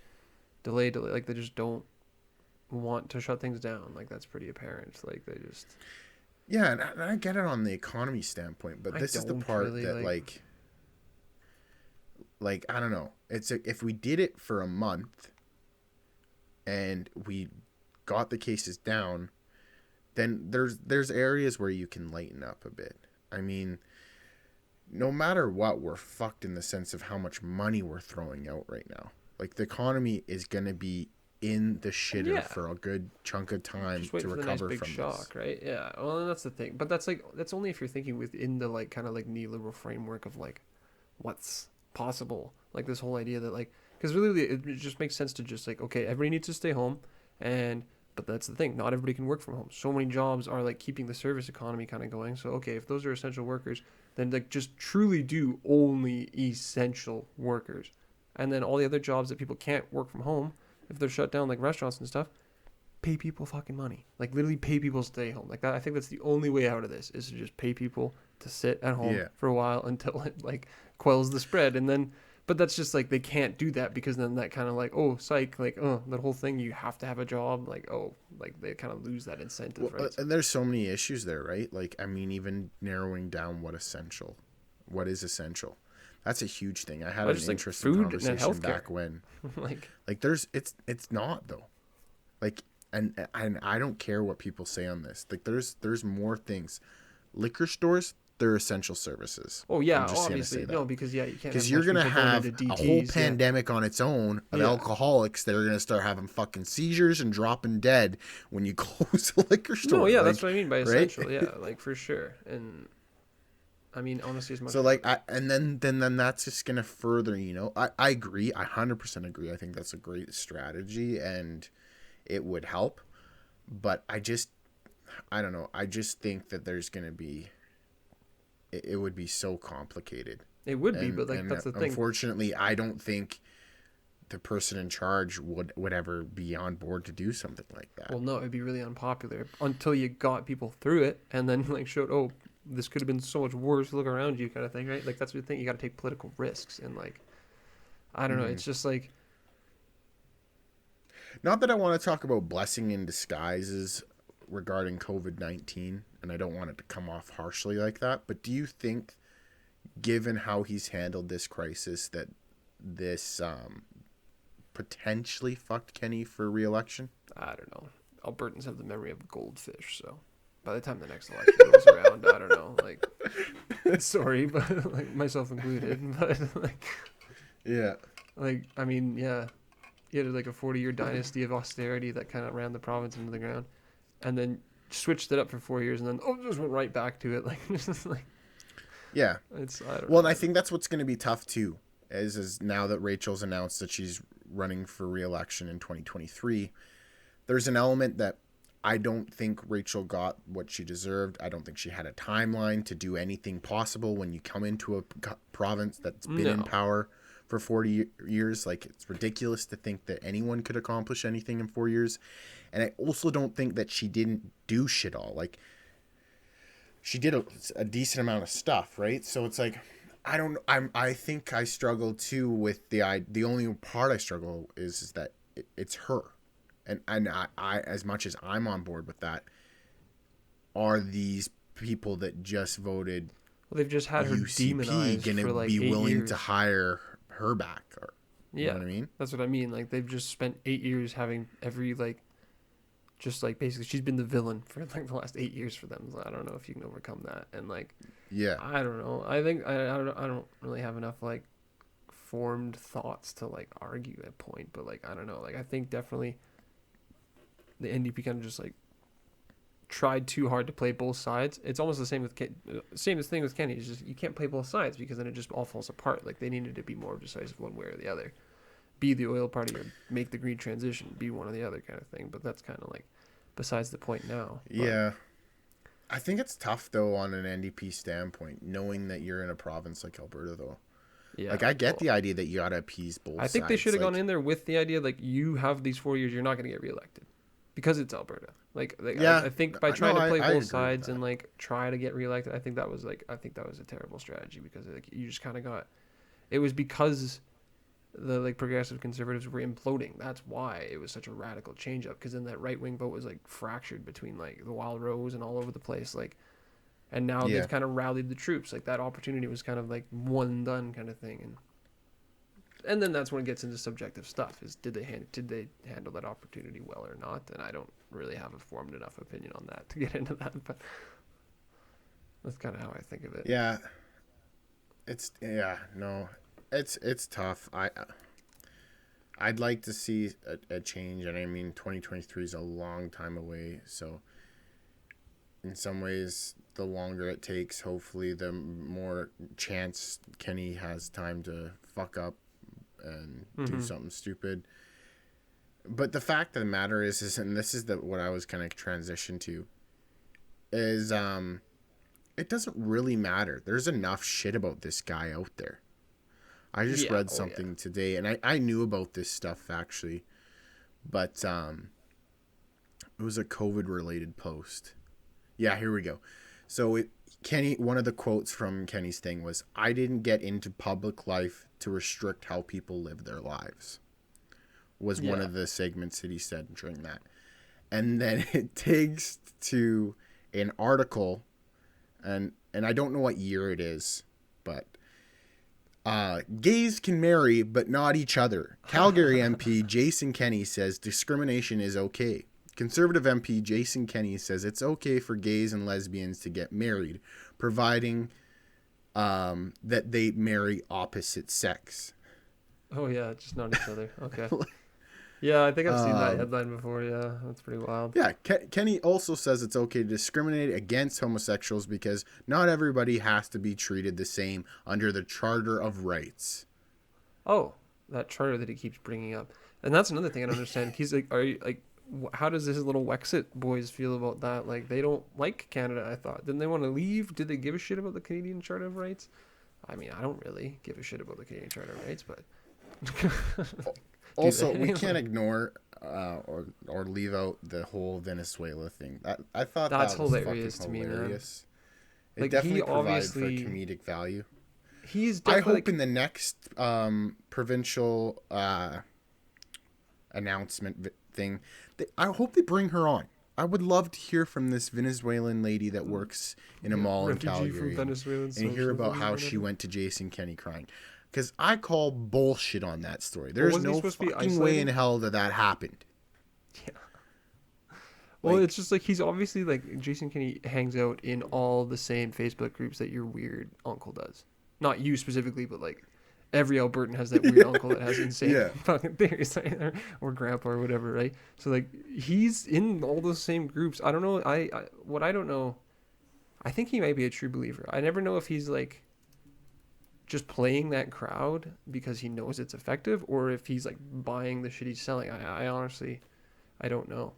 delay. Like, they just don't want to shut things down. Like, that's pretty apparent. Like, they just...
Yeah, and I get it on the economy standpoint, but
I
this is the
don't
part
really,
that, like, I don't know. If we did it for a month and we got the cases down, then there's areas where you can lighten up a bit. I mean, no matter what, we're fucked in the sense of how much money we're throwing out right now. Like the economy is going to be in the shitter
Yeah.
for a good chunk of time
Just wait
to
for the nice
recover
big
from
shock,
this.
right? Yeah. Well, and that's the thing. But that's only if you're thinking within the like kind of like neoliberal framework of like what's possible. Like this whole idea that like because really it just makes sense to just like okay, everybody needs to stay home, and but that's the thing. Not everybody can work from home. So many jobs are like keeping the service economy kind of going. So okay, if those are essential workers, then like just truly do only essential workers, and then all the other jobs that people can't work from home, if they're shut down like restaurants and stuff, pay people fucking money. Like literally pay people to stay home. Like that, I think that's the only way out of this is to just pay people to sit at home
Yeah.
for a while until it like quells the spread, and then. But that's just like they can't do that because then that kind of like oh psych like oh that whole thing you have to have a job like oh like they kind of lose that incentive,
Well,
right?
and there's so many issues there, right? Like, I mean, even narrowing down what is essential. That's a huge thing. I had
Well,
an
just, like,
interesting
food and
conversation
healthcare.
back when.
Like
Like it's not though. Like and I don't care what people say on this. Like there's more things. Liquor stores, they're essential services.
oh yeah
I'm just gonna
obviously
say that.
no because yeah you can't
Because
have
you're
much
gonna
people going
have
into
a whole
DTs, yeah.
pandemic on its own of
Yeah.
alcoholics that are gonna start having fucking seizures and dropping dead when you close a liquor store.
No, yeah,
like,
that's what I mean by
right?
essential. Yeah, like for sure. And I mean, honestly, as much.
So like, and then that's just gonna further. I agree. I 100% agree. I think that's a great strategy, and it would help. But I don't know. I just think that there's gonna be. It would be so complicated.
It would be, but like
and
that's the thing.
Unfortunately, I don't think the person in charge would ever be on board to do something like that.
Well, no, it'd be really unpopular until you got people through it, and then like showed, oh, this could have been so much worse. Look around you, kind of thing, right? Like that's the thing. You got to take political risks, and like, I don't know. It's just like,
Not that I want to talk about blessing in disguises regarding COVID-19, and I don't want it to come off harshly like that, but do you think, given how he's handled this crisis, that this potentially fucked Kenny for re-election?
I don't know. Albertans have the memory of a goldfish, so by the time the next election rolls around, I don't know. Like, Sorry, but like myself included. But
Yeah.
I mean, yeah, you had like a 40-year dynasty of austerity that kind of ran the province into the ground, and then switched it up for 4 years, and then just went right back to it. Like, just like
Yeah.
it's I don't
Well,
know.
and I think that's what's going to be tough too, is now that Rachel's announced that she's running for re-election in 2023. There's an element that I don't think Rachel got what she deserved. I don't think she had a timeline to do anything possible when you come into a province that's been in
No,
power for 40 years. Like, it's ridiculous to think that anyone could accomplish anything in 4 years. And I also don't think that she didn't do shit all. Like, she did a decent amount of stuff, right? So it's like, I don't. I think I struggle too with the only part I struggle is that it's her, and I as much as I'm on board with that, are these people that just voted
well, they've just had her
UCP
demonized
gonna
for like
be
eight
willing to
years.
hire her back? Or, you know
Yeah,
what I mean?
that's what I mean. Like they've just spent 8 years having every like just like basically she's been the villain for like the last 8 years for them. So I don't know if you can overcome that. And like
Yeah,
I don't know. I think I don't really have enough like formed thoughts to like argue a point. But like I don't know. Like I think definitely the NDP kind of just like tried too hard to play both sides. It's almost the same with same as thing with Kenny. It's just you can't play both sides because then it just all falls apart. Like they needed to be more decisive one way or the other. Be the oil party or make the green transition. Be one or the other kind of thing. But that's kind of like besides the point now. But
yeah. I think it's tough though on an NDP standpoint, knowing that you're in a province like Alberta though.
yeah,
Like, I get
well,
the idea that you gotta appease both
I think they
sides.
should have gone
Like,
in there with the idea like you have these 4 years, you're not going to get reelected because it's Alberta.
yeah,
I think by
no,
trying to play
I
both
agree with
sides
that.
and like try to get reelected, I think that was a terrible strategy because like you just kind of got it was because the like progressive conservatives were imploding. That's why it was such a radical change up because then that right wing vote was like fractured between like the Wild Rose and all over the place like and now
Yeah,
they've kind of rallied the troops like that opportunity was kind of like one and done kind of thing and then that's when it gets into subjective stuff is did they handle that opportunity well or not and I don't really have a formed enough opinion on that to get into that but that's kind of how I think of it.
yeah, no, it's tough. I'd like to see a change, and I mean 2023 is a long time away. So in some ways, the longer it takes, hopefully, the more chance Kenny has time to fuck up and do
Mm-hmm.
something stupid. But the fact of the matter is and this is what I was kind of transition to, is it doesn't really matter. There's enough shit about this guy out there. I just
Yeah,
read
oh yeah.
something today, and I knew about this stuff actually, but it was a COVID related post. Yeah, here we go. So Kenny, one of the quotes from Kenny's thing was, "I didn't get into public life to restrict how people live their lives." Was one
Yeah.
of the segments that he said during that, and then it takes to an article, and I don't know what year it is, but gays can marry but not each other. Calgary MP Jason Kenney says discrimination is okay. Conservative MP Jason Kenney says it's okay for gays and lesbians to get married, providing that they marry opposite sex.
Oh yeah, just not each other. Okay. Yeah, I think I've seen that
um,
headline before. Yeah, that's pretty wild.
yeah, Kenny also says it's okay to discriminate against homosexuals because not everybody has to be treated the same under the Charter of Rights.
Oh, that charter that he keeps bringing up, and that's another thing I don't understand. He's like, are you like, how does this little Wexit boys feel about that? Like, they don't like Canada. I thought, didn't they want to leave? Did they give a shit about the Canadian Charter of Rights? I mean, I don't really give a shit about the Canadian Charter of Rights, but do
Also, we
they?
can't ignore or leave out the whole Venezuela thing. I thought
That's
that was
hilarious to
fucking
me, man.
hilarious. It
Like
definitely
he
provided for
obviously,
comedic value.
he's
I
definitely
hope
like,
in the next provincial announcement thing, I hope they bring her on. I would love to hear from this Venezuelan lady that works in a
yeah,
mall in
refugee from
Calgary
Venezuelan
and hear about
socialism or
how she
whatever.
went to Jason Kenney crying. Because I call bullshit on that story.
Well,
There's
wasn't he
no
supposed to be
fucking way in
isolating?
hell that happened.
Yeah. Well,
Like,
it's just like he's obviously like Jason Kenney hangs out in all the same Facebook groups that your weird uncle does. Not you specifically, but like every Albertan has that weird uncle that has insane
yeah.
fucking theories, right? Or grandpa or whatever, right? So like he's in all those same groups. I don't know. What I don't know. I think he might be a true believer. I never know if he's like just playing that crowd because he knows it's effective, or if he's like buying the shit he's selling. I honestly, I don't know.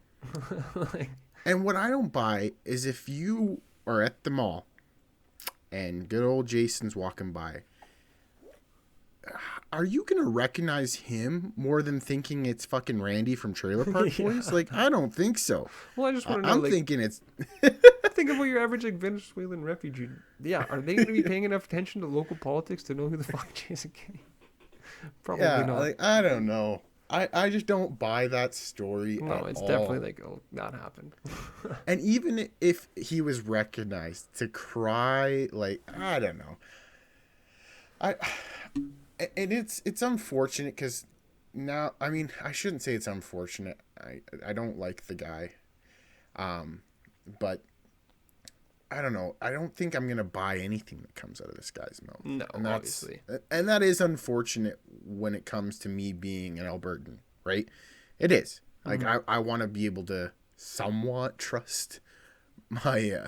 Like,
And what I don't buy is if you are at the mall and good old Jason's walking by, are you going to recognize him more than thinking it's fucking Randy from Trailer Park
yeah.
Boys? Like, I don't think so.
Well, I just want to know,
I'm
like,
thinking it's.
think about your average like Venezuelan refugee. Yeah, are they going to be paying enough attention to local politics to know who the fuck Jason Kenney? Probably
Yeah,
not.
like, I don't know. I just don't buy that story
No,
at
it's
all.
definitely like, oh, that happened.
And even if he was recognized, to cry, like, I don't know. I and it's unfortunate because now, I mean, I shouldn't say it's unfortunate. I don't like the guy, but I don't know. I don't think I'm gonna buy anything that comes out of this guy's mouth.
No,
and
obviously.
And that is unfortunate when it comes to me being an Albertan, right? It is. Like, I want to be able to somewhat trust my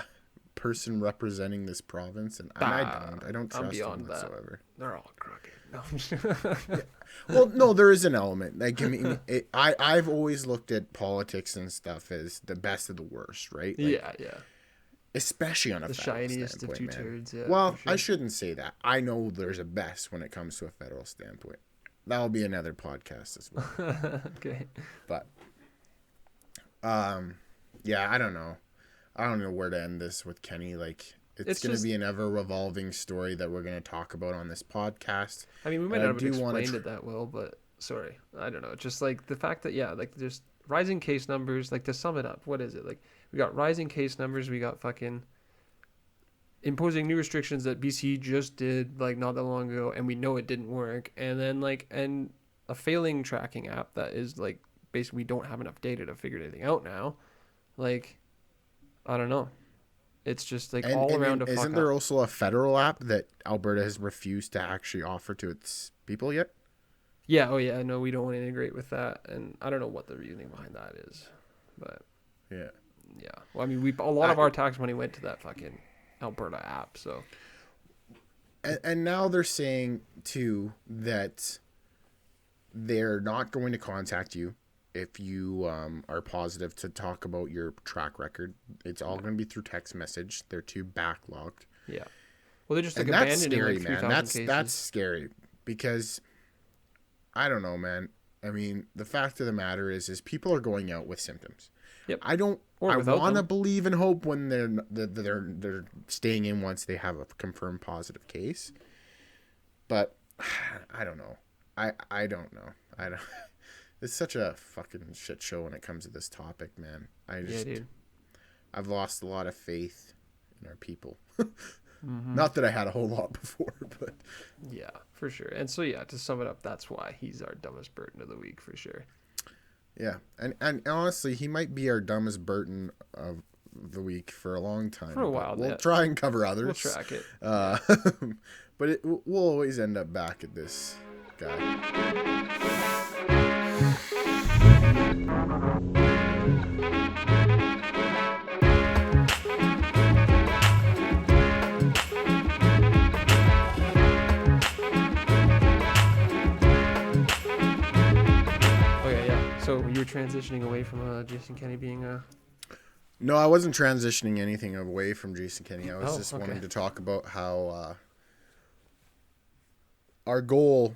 person representing this province, and I don't. I don't
I'm
trust
beyond
him
that.
whatsoever.
They're all crooked. No, I'm just-
Well, no, there is an element. Like, I mean, I've always looked at politics and stuff as the best of the worst, right? Like,
yeah.
especially on a
The
federal
shiniest of
standpoint,
two
man.
turds, yeah.
Well,
for sure.
I shouldn't say that. I know there's a best when it comes to a federal standpoint. That'll be another podcast as well.
Okay.
But, yeah, I don't know. I don't know where to end this with Kenny. Like, it's going to
just-
be an ever revolving story that we're going to talk about on this podcast.
I mean, we might
And I
not have
do wanna
explained it that well, but sorry. I don't know. Just like the fact that, yeah, like there's rising case numbers. Like, to sum it up, what is it? Like, we got rising case numbers. We got fucking imposing new restrictions that BC just did like not that long ago, and we know it didn't work. And then like, and a failing tracking app that is like, basically we don't have enough data to figure anything out now. Like, I don't know. It's just like all around a fuck
isn't
up.
there also a federal app that Alberta has refused to actually offer to its people yet?
Yeah. Oh yeah. No, we don't want to integrate with that, and I don't know what the reasoning behind that is, but
Yeah.
yeah. Well, I mean, a lot of our tax money went to that fucking Alberta app, so.
And now they're saying too that they're not going to contact you if you are positive to talk about your track record. It's all going to be through text message. They're too backlogged.
Yeah. Well, they're just like
And that's
abandoning
scary,
like
man.
3,000 cases.
That's scary because I don't know, man. I mean, the fact of the matter is people are going out with symptoms.
Yep.
I don't.
Or
I
without
want to
them.
believe and hope when they're staying in once they have a confirmed positive case. But I don't know. I don't know. I don't. It's such a fucking shit show when it comes to this topic, man.
Yeah, dude.
I've lost a lot of faith in our people. Not that I had a whole lot before, but
Yeah, for sure. And so yeah, to sum it up, that's why he's our dumbest burden of the week for sure.
yeah. And honestly, he might be our dumbest Burton of the week for a long time.
For a
but
while,
we'll
yeah.
try and cover others.
We'll track it.
But we'll always end up back at this guy.
Okay, yeah. So you're transitioning away from Jason Kenney being a.
No, I wasn't transitioning anything away from Jason Kenney. I was
Oh,
just
okay.
wanting to talk about how our goal.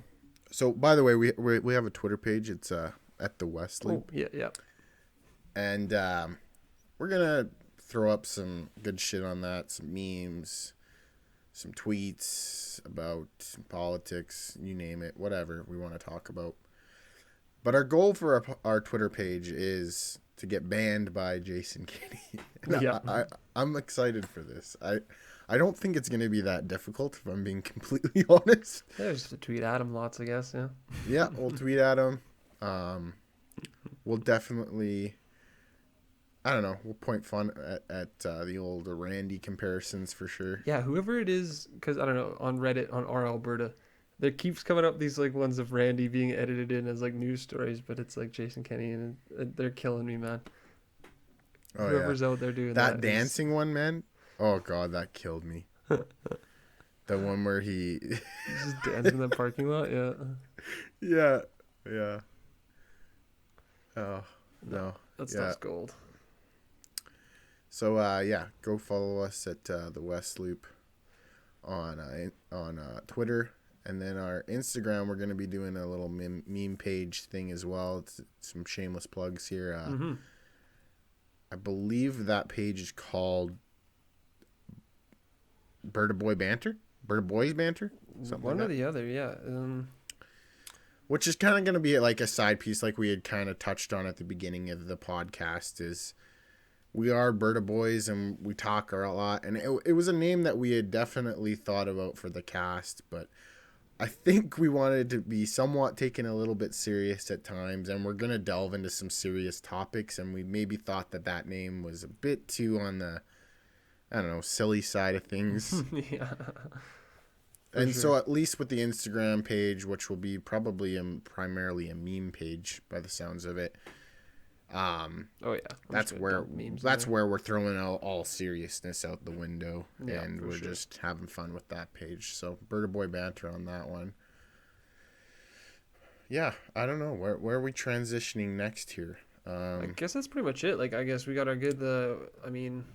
So, by the way, we have a Twitter page. It's at the West
Oh,
Loop,
yeah.
and we're gonna throw up some good shit on that, some memes, some tweets about politics, you name it, whatever we want to talk about. But our goal for our Twitter page is to get banned by Jason Kenney. And
Yeah.
I'm excited for this. I don't think it's going to be that difficult, if I'm being completely honest.
Yeah, just to tweet at him lots, I guess. Yeah.
Yeah, we'll tweet at him. We'll definitely I don't know. We'll point fun at the old Randy comparisons for sure.
Yeah, whoever it is, because I don't know, on Reddit, on our Alberta, there keeps coming up these like ones of Randy being edited in as like news stories, but it's like Jason Kenney, and they're killing me, man.
Oh yeah,
Whoever's out there doing
that
that is
dancing one, man. Oh god, that killed me. The one where he,
he's just dancing in the parking lot. Yeah,
yeah, yeah. Oh
no,
no,
that
yeah.
stuff's gold.
So yeah, go follow us at the West Loop on Twitter, and then our Instagram. We're gonna be doing a little meme page thing as well. It's some shameless plugs here.
Mm-hmm.
I believe that page is called Bird Boy Banter, Bird Boys Banter, something like
One or
that.
the other, yeah.
Which is kind of going to be like a side piece, like we had kind of touched on at the beginning of the podcast. Is we are Berta Boys and we talk a lot, and it was a name that we had definitely thought about for the cast, but I think we wanted to be somewhat taken a little bit serious at times, and we're going to delve into some serious topics, and we maybe thought that that name was a bit too on the, I don't know, silly side of things.
Yeah, for
And
sure.
so at least with the Instagram page, which will be probably primarily a meme page by the sounds of it,
Oh yeah, I'm just
that's
gonna
where
dump memes in
that's
there.
where we're throwing all seriousness out the window,
Yeah,
and
for
we're
sure.
just having fun with that page. So Bird Boy banter on that one. Yeah, I don't know where are we transitioning next here.
I
Um,
guess that's pretty much it. Like, I guess we got our good. I mean,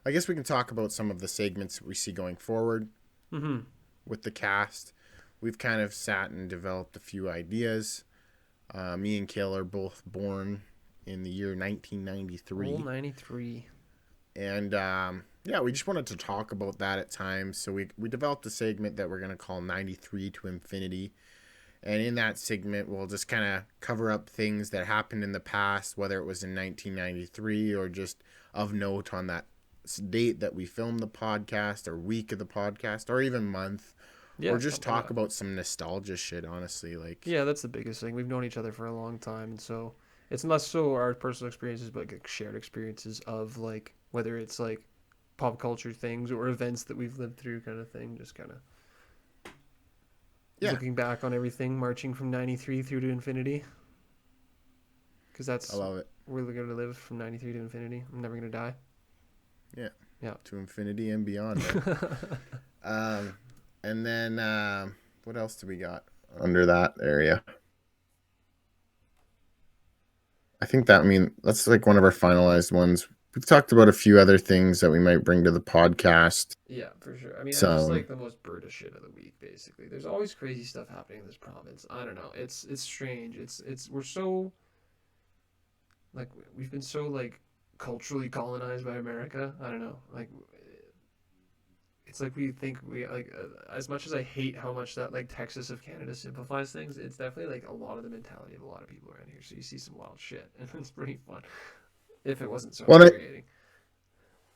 I guess we can talk about some of the segments we see going forward
mm-hmm.
with the cast. We've kind of sat and developed a few ideas. Me and Kale are both born in the year
Old
1993.
93.
And yeah, we just wanted to talk about that at times. So we developed a segment that we're going to call 93 to Infinity. And in that segment, we'll just kind of cover up things that happened in the past, whether it was in 1993 or just of note on that date that we filmed the podcast or week of the podcast or even month, or
Yeah,
just
yeah,
talk about some nostalgia shit, honestly. Like,
yeah. That's the biggest thing. We've known each other for a long time, and so it's less so our personal experiences, but like shared experiences of like whether it's like pop culture things or events that we've lived through, kind of thing. Just kind of
yeah,
looking back on everything, marching from 93 through to infinity, because
I
that's
love it.
we're going to live from 93 to infinity. I'm never going to die.
Yeah,
Yeah.
to infinity and beyond, man. Um, and then what else do we got under that area? I think that that's like one of our finalized ones. We've talked about a few other things that we might bring to the podcast.
Yeah, for sure. I mean, and just
So
like the most British shit of the week, basically. There's always crazy stuff happening in this province. I don't know. It's strange. It's we're so like we've been so like culturally colonized by America. I don't know. Like it's like we think we like as much as I hate how much that like Texas of Canada simplifies things. It's definitely like a lot of the mentality of a lot of people around here. So you see some wild shit, and it's pretty fun. If it wasn't so
well,
infuriating.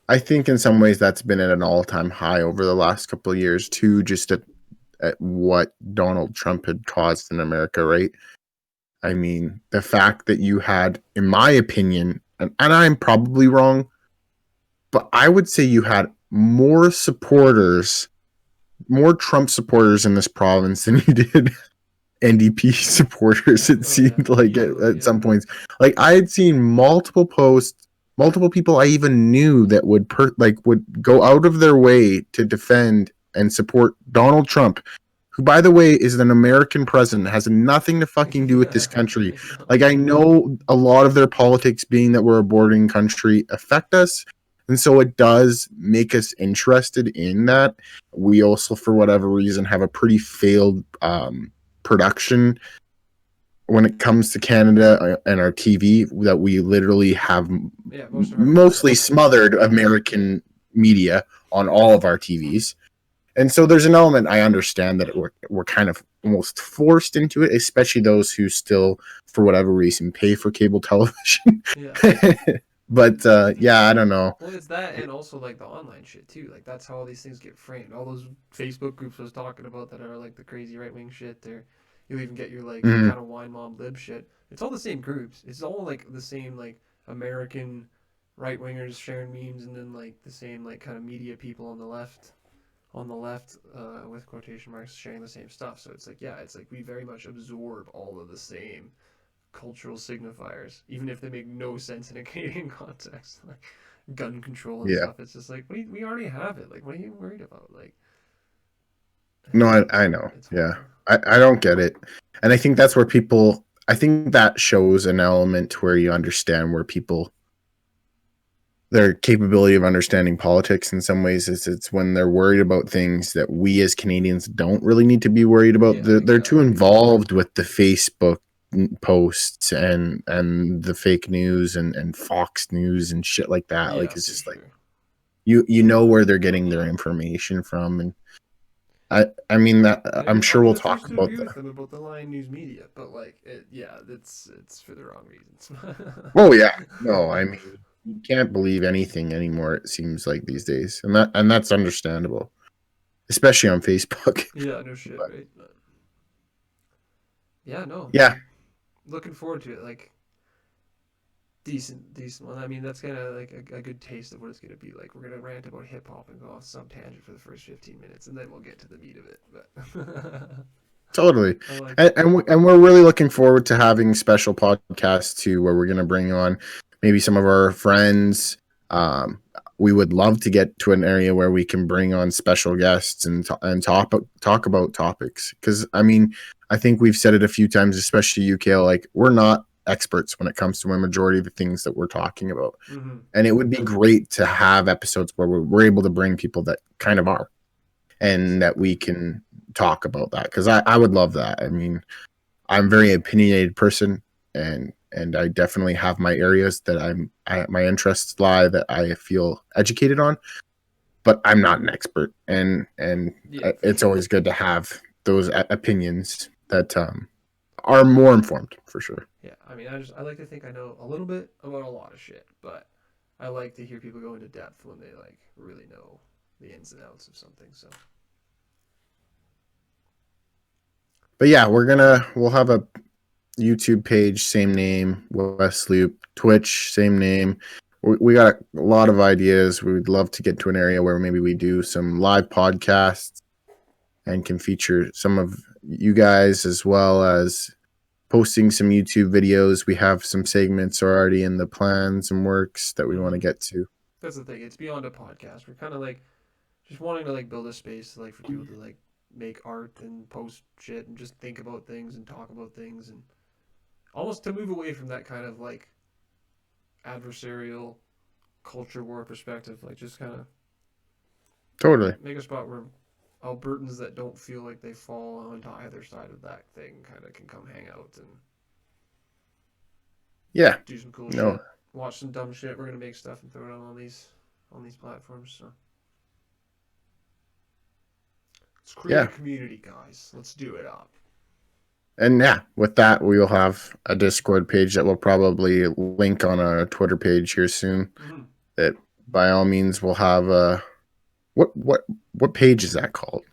I think in some ways that's been at an all-time high over the last couple of years too, just at what Donald Trump had caused in America, right? I mean, the fact that you had, in my opinion, and I'm probably wrong, but I would say you had more supporters, more Trump supporters in this province than you did NDP supporters. It
Oh yeah,
seemed like
easily.
at some
Yeah.
points, like I had seen multiple posts, multiple people I even knew that would go out of their way to defend and support Donald Trump, who, by the way, is an American president, has nothing to fucking do with this
Yeah,
country.
I know.
Like, I know a lot of their politics, being that we're a bordering country, affect us. And so it does make us interested in that. We also, for whatever reason, have a pretty failed production when it comes to Canada and our TV, that we literally have
Yeah, most of our media.
mostly smothered American media on all of our TVs. And so there's an element I understand that we're kind of almost forced into it, especially those who still, for whatever reason, pay for cable television.
Yeah.
But yeah, I don't know.
Well, it's that, and also like the online shit too. Like that's how all these things get framed. All those Facebook groups I was talking about that are like the crazy right wing shit. There, you'll even get your like
Mm,
kind of wine mom lib shit. It's all the same groups. It's all like the same like American right wingers sharing memes, and then like the same like kind of media people on the left with quotation marks sharing the same stuff. So it's like yeah, it's like we very much absorb all of the same cultural signifiers, even if they make no sense in a Canadian context, like gun control and
Yeah.
stuff. It's just like we already have it. Like what are you worried about? Like
No, I
it's
know.
it's
Yeah.
horrible.
I don't get it. And I think that's where people, I think that shows an element where you understand where people, their capability of understanding politics in some ways is it's when they're worried about things that we as Canadians don't really need to be worried about.
Yeah,
They're too
exactly.
involved with the Facebook posts and the fake news and Fox News and shit like that. Like
Yeah,
it's
for
just like
sure.
you know where they're getting their information from, and I mean that I'm
I
sure
mean,
we'll
I choose
talk
to
about
agree
that.
with them about the lying news media, but like, yeah, it's for the wrong reasons.
Oh yeah, no, I mean you can't believe anything anymore. It seems like these days, and that's understandable, especially on Facebook.
Yeah, no shit, right? But yeah, no,
Yeah,
looking forward to it. Like, decent one. I mean, that's kind of like a good taste of what it's gonna be like. We're gonna rant about hip hop and go off some tangent for the first 15 minutes, and then we'll get to the meat of it. But
totally.
I like
And
it.
and we're really looking forward to having special podcasts too, where we're going to bring on maybe some of our friends. We would love to get to an area where we can bring on special guests and talk about topics. Because I mean, I think we've said it a few times, especially UKL. Like we're not experts when it comes to a majority of the things that we're talking about,
Mm-hmm.
and it would be great to have episodes where we're able to bring people that kind of are, and that
Exactly.
we can talk about that because I would love that. I mean, I'm a very opinionated person, and I definitely have my areas that my interests lie that I feel educated on, but I'm not an expert, and
Yeah, for
it's
sure.
always good to have those opinions that are more informed for sure.
Yeah, I mean, I like to think I know a little bit about a lot of shit, but I like to hear people go into depth when they like really know the ins and outs of something. So
But yeah, we'll have a YouTube page, same name, West Loop, Twitch, same name. We got a lot of ideas. We would love to get to an area where maybe we do some live podcasts and can feature some of you guys as well as posting some YouTube videos. We have some segments already in the plans and works that we want to
mm-hmm.
get to.
That's the thing. It's beyond a podcast. We're kind of like just wanting to like build a space like for people to like make art and post shit and just think about things and talk about things and almost to move away from that kind of like adversarial culture war perspective. Like just kind of
Totally.
make a spot where Albertans that don't feel like they fall onto either side of that thing kind of can come hang out and
Yeah.
do some cool
No.
shit, watch some dumb shit. We're gonna make stuff and throw it on these platforms. So let's create a
Yeah.
community, guys. Let's do it up.
And yeah, with that, we will have a Discord page that will probably link on a Twitter page here soon.
Mm-hmm.
That by all means will have a what what what page is that called?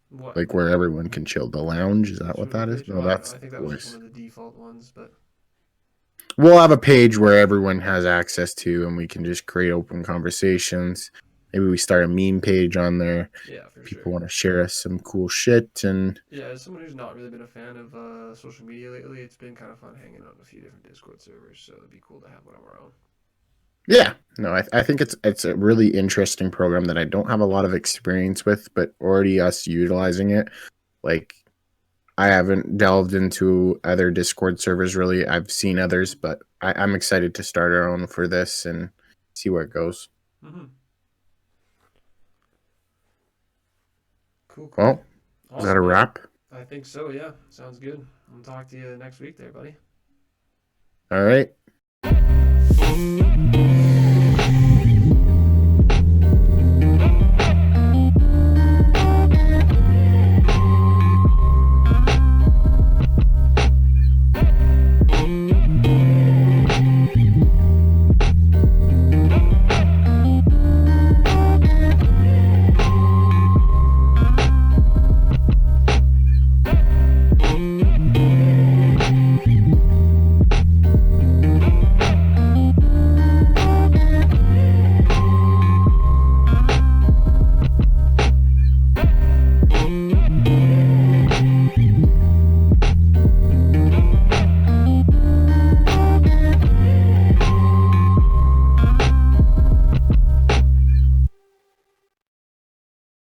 What
Like
like
where everyone can chill. The lounge, is that what
Twitter
that is?
page? Oh,
No,
I don't know.
that's
I think
the
that was just one
voice.
of the default ones, but
We'll have a page where everyone has access to, and we can just create open conversations. Maybe we start a meme page on there.
yeah, for
People
sure.
want to share us some cool shit, and
Yeah, as someone who's not really been a fan of social media lately, it's been kind of fun hanging out in a few different Discord servers. So it'd be cool to have one of our own.
yeah, no, I think it's a really interesting program that I don't have a lot of experience with, but already us utilizing it. Like I haven't delved into other Discord servers really. I've seen others, but I'm excited to start our own for this and see where it goes.
Mm-hmm. Cool, cool.
Well, is that a
Awesome, man.
wrap?
I think so, yeah. Sounds good. I'll talk to you next week there, buddy.
All right.